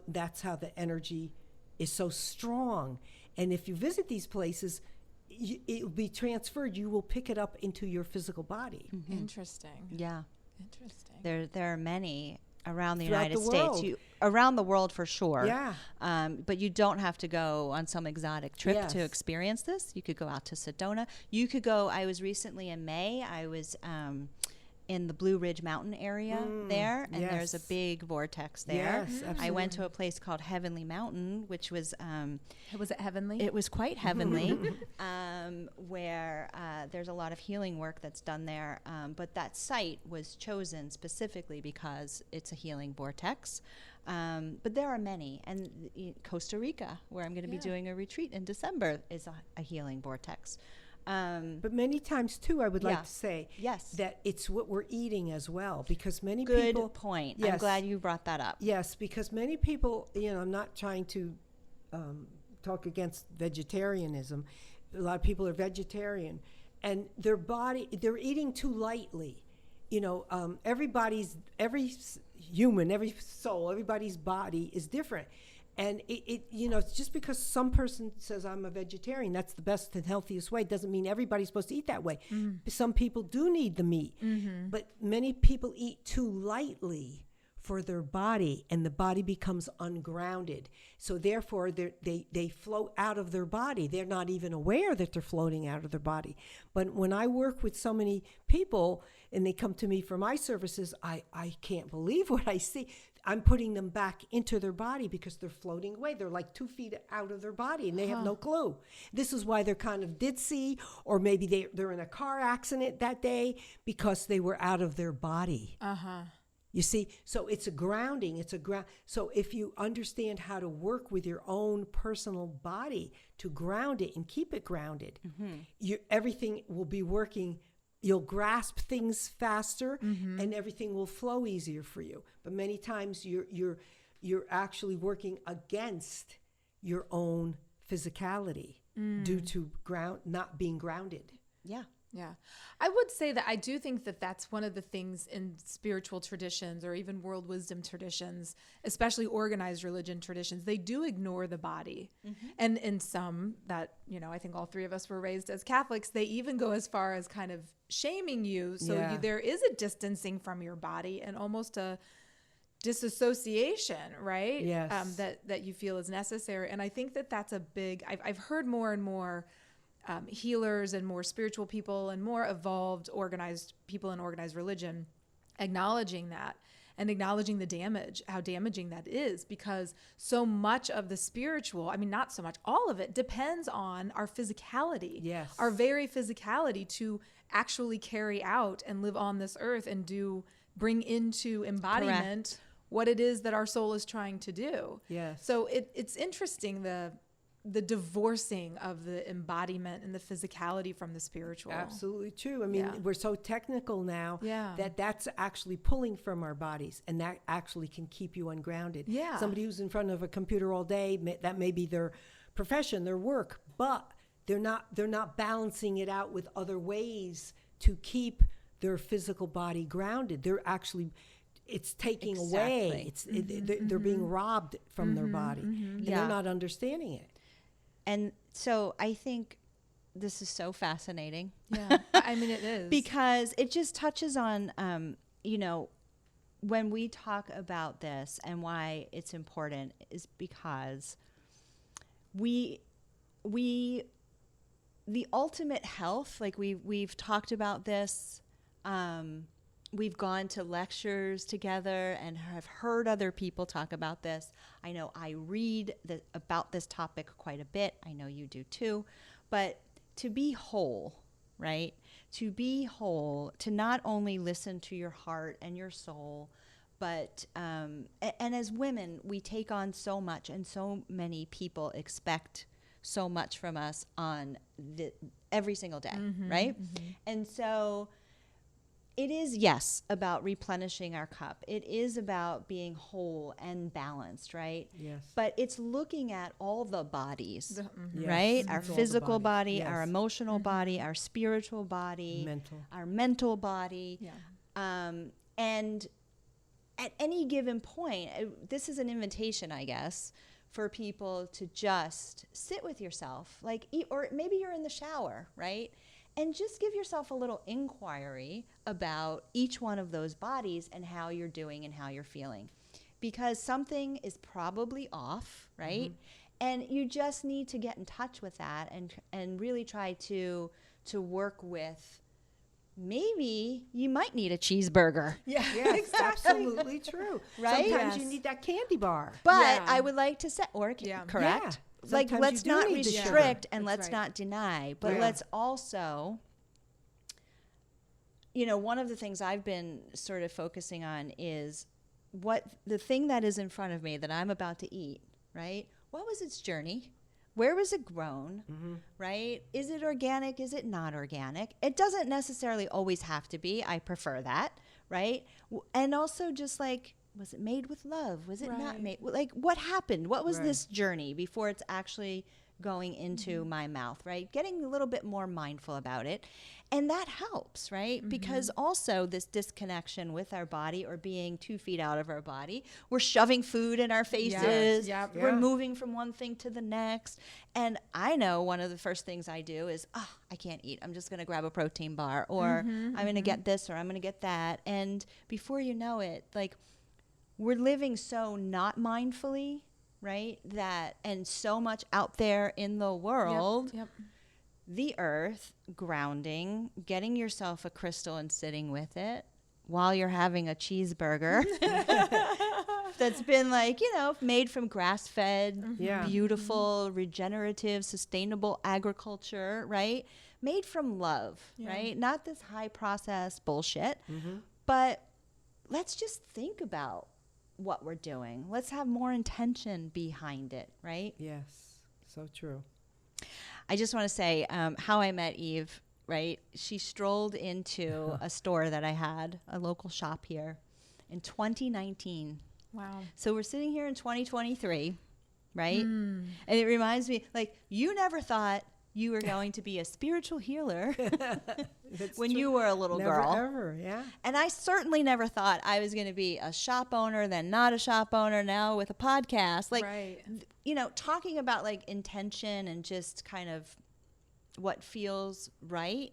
that's how the energy is so strong. And if you visit these places, it will be transferred. You will pick it up into your physical body. Mm-hmm. Interesting. Yeah. Interesting. There are many around the Throughout United the States. world. Around the world for sure. Yeah. But you don't have to go on some exotic trip to Yes. experience this. You could go out to Sedona. You could go. I was recently in May. I was in the Blue Ridge Mountain area there, and there's a yes. big vortex there. Yes, I went to absolutely. a place called Heavenly Mountain, which was Was it heavenly? it was quite heavenly, where there's a lot of healing work that's done there. But that site was chosen specifically because it's a healing vortex. But there are many. And Costa Rica, where I'm going to be doing a retreat in December, is a healing vortex. But many times too, I would Yeah. like to say Yes. that it's what we're eating as well, because many Good people. point. I'm Yes. glad you brought that up. Yes, because many people, I'm not trying to talk against vegetarianism. A lot of people are vegetarian, and they're eating too lightly. Every human, every soul, everybody's body is different. And it's just because some person says I'm a vegetarian, that's the best and healthiest way, doesn't mean everybody's supposed to eat that way. Some people do need the meat, but many people eat too lightly for their body, and the body becomes ungrounded. So therefore, they float out of their body. They're not even aware that they're floating out of their body. But when I work with so many people and they come to me for my services, I can't believe what I see. I'm putting them back into their body because they're floating away. They're like 2 feet out of their body, and they have no clue. This is why they're kind of ditzy, or maybe they're in a car accident that day because they were out of their body. You see, so it's a grounding. So if you understand how to work with your own personal body to ground it and keep it grounded, everything will be working. You'll grasp things faster, and everything will flow easier for you. But many times you're actually working against your own physicality due to not being grounded. Yeah. Yeah. I would say that I do think that that's one of the things in spiritual traditions, or even world wisdom traditions, especially organized religion traditions, they do ignore the body. And in some that, I think all three of us were raised as Catholics, they even go as far as kind of shaming you. So there is a distancing from your body and almost a disassociation, right? Yes. That you feel is necessary. And I think that that's a big, I've heard more and more healers and more spiritual people and more evolved organized people in organized religion acknowledging that, and acknowledging the damage, how damaging that is, because so much of the spiritual, not so much, all of it depends on our physicality. Yes. Our very physicality to actually carry out and live on this earth and bring into embodiment Correct. what it is that our soul is trying to do. Yes. So it's interesting, the divorcing of the embodiment and the physicality from the spiritual. Absolutely true. Yeah. We're so technical now Yeah. that's actually pulling from our bodies, and that actually can keep you ungrounded. Yeah. Somebody who's in front of a computer all day, that may be their profession, their work, but they're not balancing it out with other ways to keep their physical body grounded. They're actually, it's taking away. They're being robbed from their body, and Yeah. they're not understanding it. And so I think this is so fascinating. Yeah. It is. Because it just touches on, when we talk about this and why it's important is because the ultimate health, like we've talked about this, we've gone to lectures together and have heard other people talk about this. I know I read about this topic quite a bit. I know you do too. But to be whole, right? To be whole, to not only listen to your heart and your soul, but, and as women, we take on so much, and so many people expect so much from us on every single day, right? And so it is, yes, about replenishing our cup. It is about being whole and balanced, right? Yes. But it's looking at all the bodies, Yes. right? Our It's all the physical bodies. body, our Yes. emotional body, our spiritual body, Mental. our mental body. Yeah. And at any given point, this is an invitation, I guess, for people to just sit with yourself, like, or maybe you're in the shower, right? And just give yourself a little inquiry about each one of those bodies and how you're doing and how you're feeling. Because something is probably off, right? And you just need to get in touch with that and really try to work with, maybe you might need a cheeseburger. Yeah. Yes, absolutely true. Right? Sometimes Yes. you need that candy bar. But Yeah. I would like to say, correct? Yeah. Like, Sometimes let's you do not need the sugar. restrict and That's let's right. not deny, but Yeah. let's also, you know, one of the things I've been sort of focusing on is what the thing that is in front of me that I'm about to eat, right? What was its journey? Where was it grown, right? Is it organic? Is it not organic? It doesn't necessarily always have to be. I prefer that, right? And also just like, was it made with love? Was it not Right. made? Like, what happened? What was Right. this journey before it's actually going into my mouth, right? Getting a little bit more mindful about it. And that helps, right? Because also this disconnection with our body, or being 2 feet out of our body, we're shoving food in our faces. Yep. We're Yeah. moving from one thing to the next. And I know one of the first things I do is, I can't eat. I'm just going to grab a protein bar, or I'm going to get this, or I'm going to get that. And before you know it, like, we're living so not mindfully, right? That, and so much out there in the world, Yep. the earth, grounding, getting yourself a crystal and sitting with it while you're having a cheeseburger that's been, like, you know, made from grass-fed, Yeah. beautiful, regenerative, sustainable agriculture, right? Made from love, Yeah. right? Not this high process bullshit, but let's just think about what we're doing. Let's have more intention behind it, right? Yes. So true. I just want to say how I met Eve, right? She strolled into a store that I had, a local shop here, in 2019. Wow. So we're sitting here in 2023, right? And it reminds me, like, you never thought you were going to be a spiritual healer That's when true. you were a little Never, girl. ever. Yeah. And I certainly never thought I was going to be a shop owner, then not a shop owner, now with a podcast. Like, Right. you know, talking about, like, intention and just kind of what feels right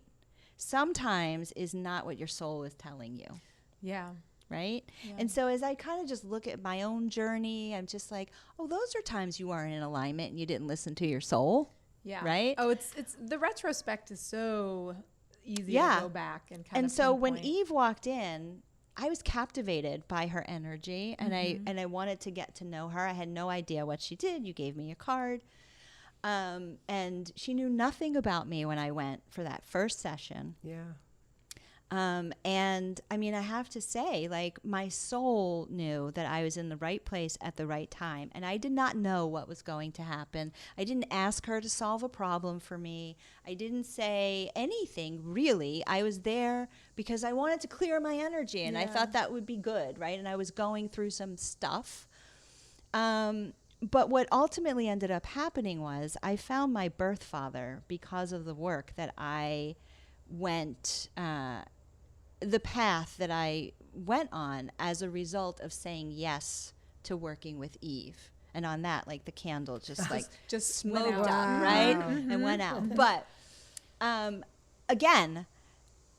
sometimes is not what your soul is telling you, Yeah. right? Yeah. And so as I kind of just look at my own journey, I'm just like, oh, those are times you weren't in alignment and you didn't listen to your soul. Yeah. Right? Oh, it's the retrospect is so easy Yeah. to go back and kind And of so when pinpoint. Eve walked in, I was captivated by her energy, and I wanted to get to know her. I had no idea what she did. You gave me a card. And she knew nothing about me when I went for that first session. Yeah. And I mean, I have to say, like, my soul knew that I was in the right place at the right time. And I did not know what was going to happen. I didn't ask her to solve a problem for me. I didn't say anything, really. I was there because I wanted to clear my energy, and I Yeah. thought that would be good, right? And I was going through some stuff. But what ultimately ended up happening was I found my birth father because of the work that I went, the path that I went on as a result of saying yes to working with Eve. And on that, like, the candle just like just went smoked out. up, right? And went out. But again,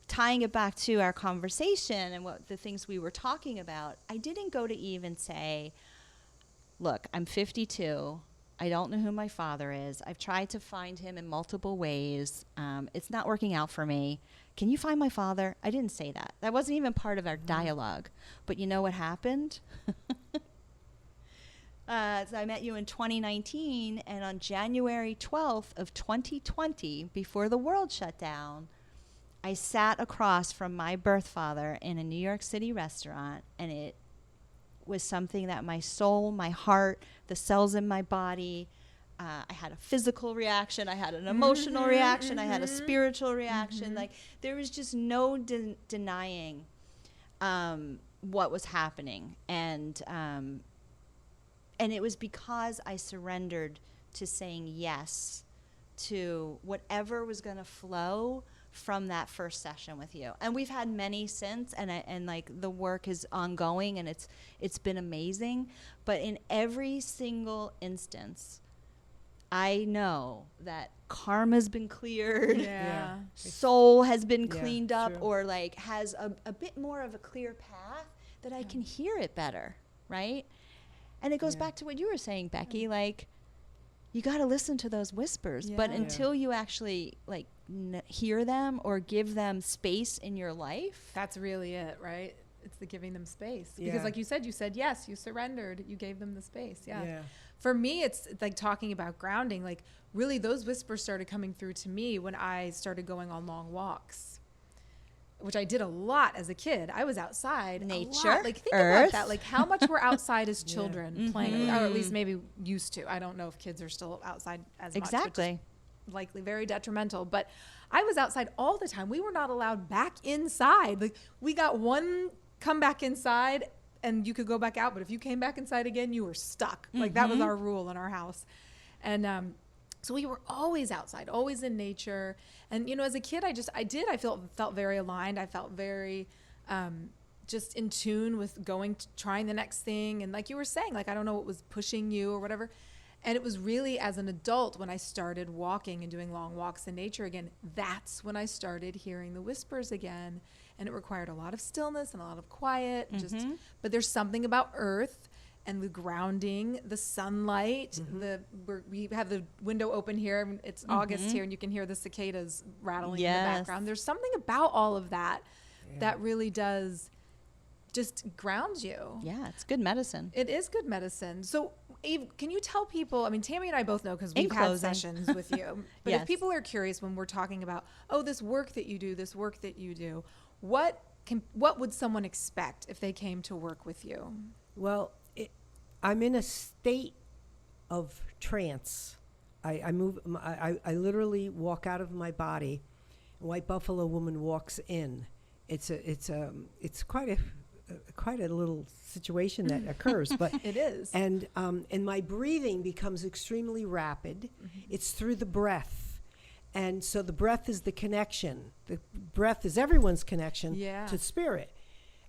tying it back to our conversation and what the things we were talking about, I didn't go to Eve and say, look, I'm 52. I don't know who my father is. I've tried to find him in multiple ways. It's not working out for me. Can you find my father? I didn't say that. That wasn't even part of our dialogue. But you know what happened? So I met you in 2019, and on January 12th of 2020, before the world shut down, I sat across from my birth father in a New York City restaurant, and it was something that my soul, my heart, the cells in my body I had a physical reaction. I had an emotional reaction. I had a spiritual reaction. Like there was just no denying what was happening. And it was because I surrendered to saying yes to whatever was going to flow from that first session with you. And we've had many since, and like the work is ongoing, and it's been amazing. But in every single instance, I know that karma's been cleared, soul has been cleaned up, true. or like has a bit more of a clear path that I can hear it better, right? And it goes back to what you were saying, Becki, like you got to listen to those whispers, but until you actually like hear them or give them space in your life. That's really it, right? It's the giving them space. Because like you said yes, you surrendered, you gave them the space. Yeah. For me, it's like talking about grounding, like really those whispers started coming through to me when I started going on long walks, which I did a lot as a kid. I was outside. Nature. Like think about that. Like how much we're outside as children playing, or at least maybe used to. I don't know if kids are still outside as much. Exactly. Likely very detrimental, but I was outside all the time. We were not allowed back inside. Like we got one come back inside and you could go back out, but if you came back inside again, you were stuck. Like that was our rule in our house. And so we were always outside, always in nature. And you know, as a kid, I felt very aligned. I felt very just in tune with trying the next thing. And like you were saying, like I don't know what was pushing you or whatever. And it was really as an adult when I started walking and doing long walks in nature again, that's when I started hearing the whispers again. And it required a lot of stillness and a lot of quiet. But there's something about earth and the grounding, the sunlight, we have the window open here. It's August here and you can hear the cicadas rattling in the background. There's something about all of that that really does just ground you. Yeah, it's good medicine. It is good medicine. So Eve, can you tell people, I mean, Tami and I both know because we've had sessions with you, but if people are curious when we're talking about, this work that you do, what would someone expect if they came to work with you? Well, I'm in a state of trance. I literally walk out of my body. A white buffalo woman walks in. It's quite a little situation that occurs, but it is. And my breathing becomes extremely rapid. It's through the breath. And so the breath is the connection. The breath is everyone's connection to spirit.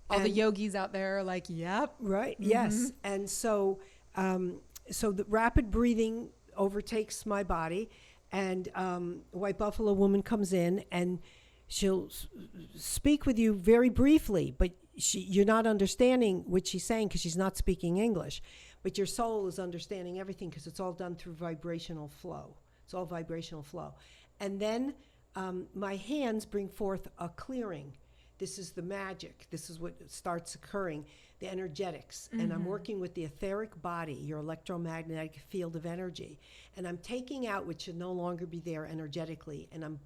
All the yogis out there are like, yep. Right. Yes. And so the rapid breathing overtakes my body, and a white buffalo woman comes in and she'll speak with you very briefly, but you're not understanding what she's saying because she's not speaking English, but your soul is understanding everything because it's all done through vibrational flow. It's all vibrational flow. And then my hands bring forth a clearing. This is the magic. This is what starts occurring, the energetics. And I'm working with the etheric body, your electromagnetic field of energy. And I'm taking out what should no longer be there energetically. And I'm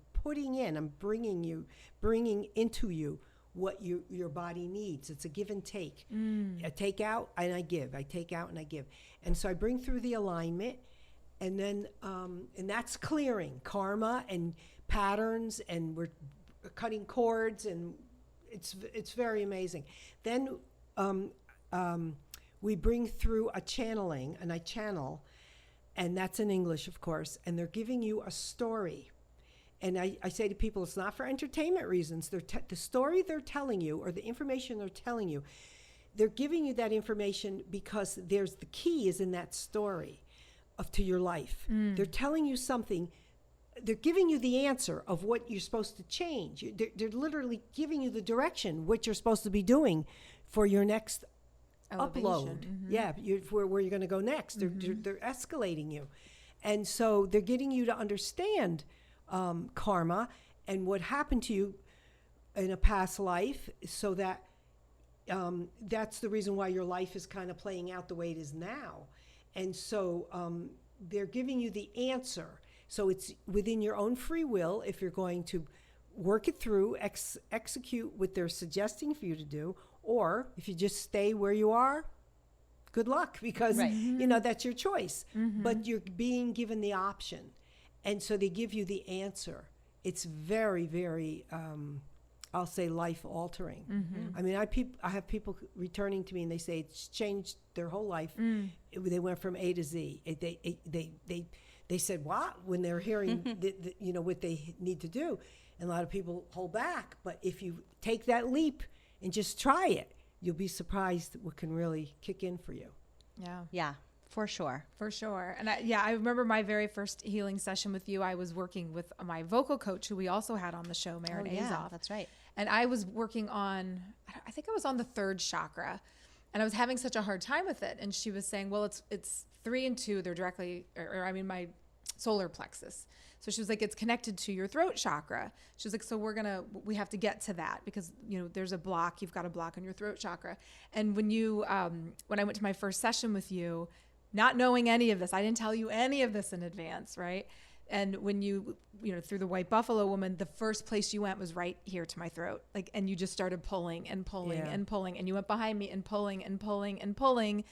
bringing into you what your body needs. It's a give and take. I take out and I give. I take out and I give. And so I bring through the alignment, and then and that's clearing karma and patterns, and we're cutting cords, and it's very amazing. Then we bring through a channeling, and I channel, and that's in English, of course, and they're giving you a story. And I say to people, it's not for entertainment reasons. The story they're telling you, or the information they're telling you, they're giving you that information because the key is in that story to your life. They're telling you something. They're giving you the answer of what you're supposed to change. They're literally giving you the direction, what you're supposed to be doing for your next upload. Yeah, where you're going to go next. They're escalating you. And so they're getting you to understand karma and what happened to you in a past life, so that that's the reason why your life is kind of playing out the way it is now. And so they're giving you the answer. So it's within your own free will if you're going to work it through, execute what they're suggesting for you to do, or if you just stay where you are, good luck, because Right. you know that's your choice. But you're being given the option, and so they give you the answer. It's very, very, I'll say, life altering. I mean, I have people returning to me and they say it's changed their whole life. They went from A to Z. They said what when they're hearing you know what they need to do, and a lot of people hold back. But if you take that leap and just try it, you'll be surprised what can really kick in for you. Yeah, for sure. For sure. And I remember my very first healing session with you. I was working with my vocal coach, who we also had on the show, Marin Azoff. That's right. And I was working on, I think I was on the 3rd chakra, and I was having such a hard time with it. And she was saying, well, it's 3 and 2. They're directly, my solar plexus. So she was like, it's connected to your throat chakra. She was like, so we have to get to that, because, you know, there's a block, you've got a block on your throat chakra. And when when I went to my first session with you, not knowing any of this, I didn't tell you any of this in advance, right? And when you through the White Buffalo Woman, the first place you went was right here to my throat. Like, and you just started pulling and pulling and pulling, and you went behind me and pulling and pulling and pulling.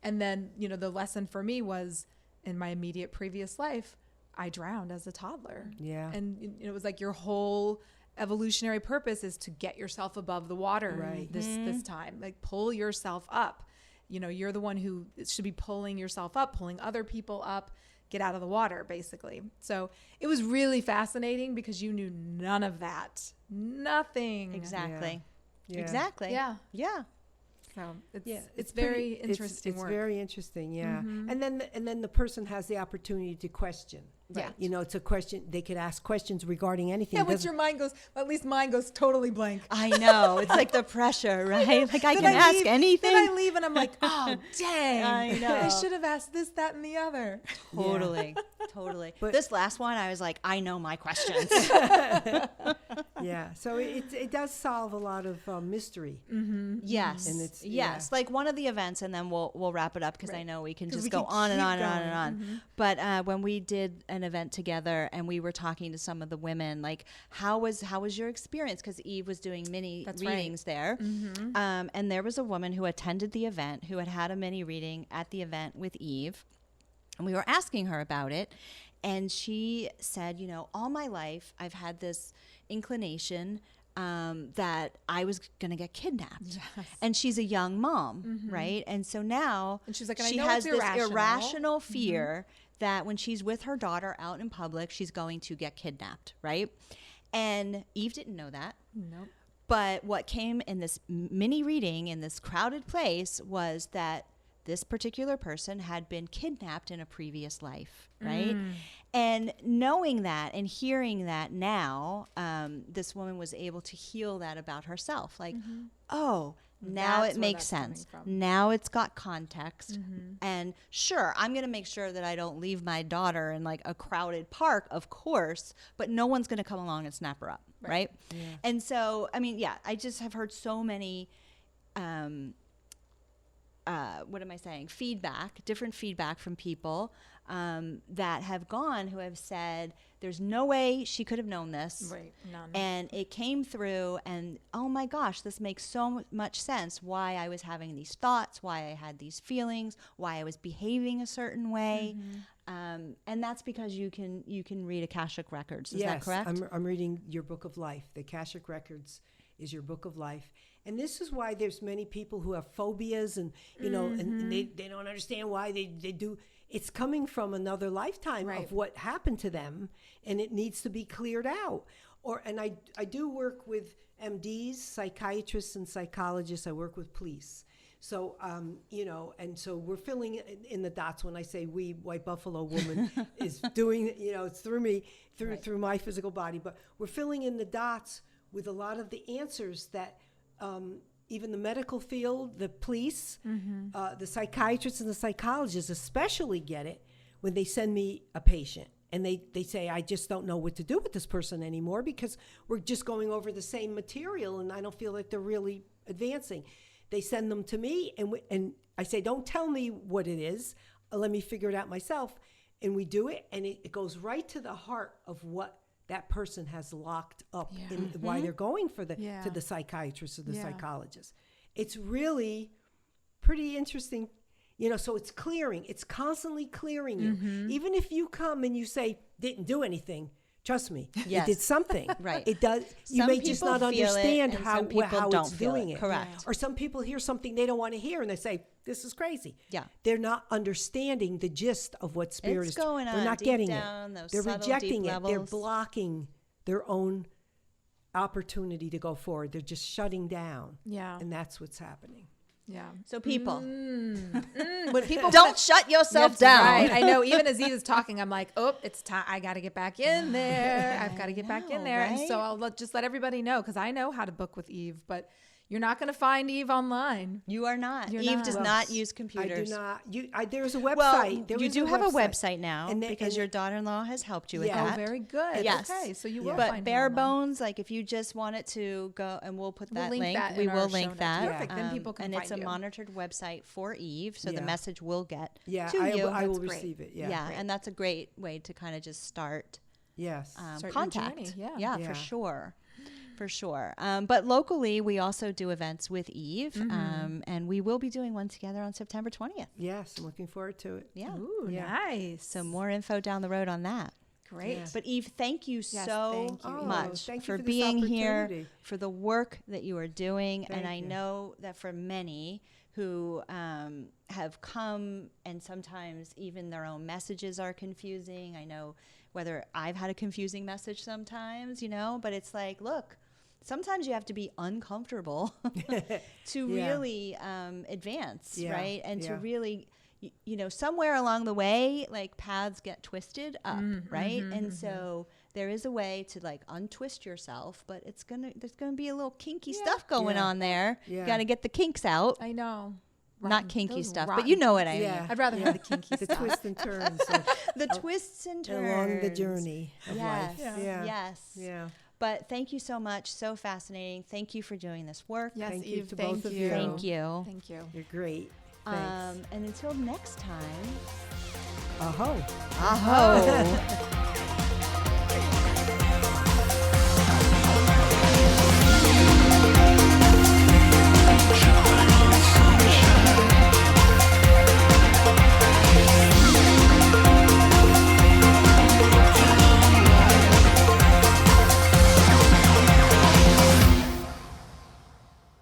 And then, you know, the lesson for me was, in my immediate previous life, I drowned as a toddler. Yeah. And it was like your whole evolutionary purpose is to get yourself above the water this time. Like, pull yourself up. You know, you're the one who should be pulling yourself up, pulling other people up, get out of the water, basically. So it was really fascinating because you knew none of that. Nothing. Exactly. Yeah. Exactly. Yeah. Yeah. So it's very interesting work. It's very interesting, yeah. And then the person has the opportunity to question. Yeah. You know, it's a question. They could ask questions regarding anything. Yeah, once your mind goes, well, at least mine goes totally blank. I know. It's like the pressure, right? Like I can ask anything. Then I leave and I'm like, oh, dang. I know. I should have asked this, that, and the other. Totally. Totally. But this last one, I was like, I know my questions. Yeah. So it does solve a lot of mystery. Yes. And it's like one of the events, and then we'll wrap it up, because I know we can just go on and on and on and on. But when we did an event together and we were talking to some of the women, like how was your experience? Because Eve was doing mini readings there. And there was a woman who attended the event who had a mini reading at the event with Eve. And we were asking her about it. And she said, you know, all my life I've had this inclination that I was going to get kidnapped. Yes. And she's a young mom, right? And so now and she's like, she has this irrational fear that when she's with her daughter out in public, she's going to get kidnapped, right? And Eve didn't know that. Nope. But what came in this mini reading in this crowded place was that this particular person had been kidnapped in a previous life, right? And knowing that and hearing that now, this woman was able to heal that about herself. Like, oh, now That's it makes sense. Now it's got context. And sure, I'm going to make sure that I don't leave my daughter in like a crowded park, of course, but no one's going to come along and snap her up, right? Yeah. And so, I mean, yeah, I just have heard so many different feedback from people that have gone who have said, there's no way she could have known this. Right. None. And it came through and, oh my gosh, this makes so much sense why I was having these thoughts, why I had these feelings, why I was behaving a certain way. And that's because you can read Akashic Records. Is that correct? I'm reading your book of life. The Akashic Records is your book of life. And this is why there's many people who have phobias and, you know, and they don't understand why they do. It's coming from another lifetime of what happened to them, and it needs to be cleared out. And I do work with MDs, psychiatrists, and psychologists. I work with police. So, you know, and so we're filling in the dots when I say we, White Buffalo Woman, is doing, you know, it's through me, through my physical body. But we're filling in the dots with a lot of the answers that even the medical field, the police, the psychiatrists and the psychologists especially get it when they send me a patient. And they say, I just don't know what to do with this person anymore because we're just going over the same material and I don't feel like they're really advancing. They send them to me and I say, don't tell me what it is. Let me figure it out myself. And we do it and it goes right to the heart of what that person has locked up in why they're going for to the psychiatrist or the psychologist. It's really pretty interesting. So it's clearing. It's constantly clearing you. Even if you come and you say, didn't do anything, trust me, Yes. it did something. Right. It does. You Some may just people not feel it, understand and how some people it's don't feel doing it. it. Correct. Or some people hear something they don't want to hear and they say, this is crazy. Yeah. They're not understanding the gist of what spirit It's is. going They're on not deep getting down, it. those They're subtle, rejecting deep it. They're levels. blocking their own opportunity to go forward. They're just shutting down. Yeah. And that's what's happening. Yeah. So people, When people don't shut yourself That's down. right. I know. Even as Eve is talking, I'm like, oh, it's time. I got to get back in there. I've got to get back in know, there. And right? so I'll just let everybody know, because I know how to book with Eve, but you're not going to find Eve online. You are not. You're Eve not. does Well, not use computers. I do not. There's a website. Well, There you is do have a website now And because your daughter-in-law has helped you with Yeah. that. Oh, very good. Yes. Okay. So you will But find bare her online. bones, like if you just wanted to go, and we'll put We'll that link link, that we in our will show link notes. that. Perfect. Then people can and it's a find you. monitored website for Eve, so the Yeah. message will get Yeah, to you. I will That's great. receive it. Yeah, Yeah. and that's a great way to kind of just start Yes. Start your contact. journey, yeah. Yeah. For sure. For sure. But locally, we also do events with Eve, and we will be doing one together on September 20th. Yes. I'm looking forward to it. Yeah. Ooh, Yeah. nice. So more info down the road on that. Great. Yeah. But Eve, thank you Yes, so thank you, Eve. much Thank you for for this being here, opportunity. for the work that you are doing. And Thank I you. know that for many who have come, and sometimes even their own messages are confusing. I know whether I've had a confusing message sometimes, but it's like, look, sometimes you have to be uncomfortable to Yeah. really advance, Yeah, right? And to yeah. really, somewhere along the way, like paths get twisted up, right? And so there is a way to like untwist yourself, but there's gonna be a little kinky stuff going Yeah. on there. You Yeah. got to get the kinks out. I know. Not Rotten- kinky those stuff, but rotten- you know what I Yeah. mean. I'd rather have the kinky The stuff. twists and turns The twists and turns along the journey of Yes, life. Yeah. yes. Yeah. But thank you so much. So fascinating. Thank you for doing this work. Yes, Thank you Eve, to thank both of you. you. Thank you. Thank you. You're great. Thanks. And until next time, Aho. aho.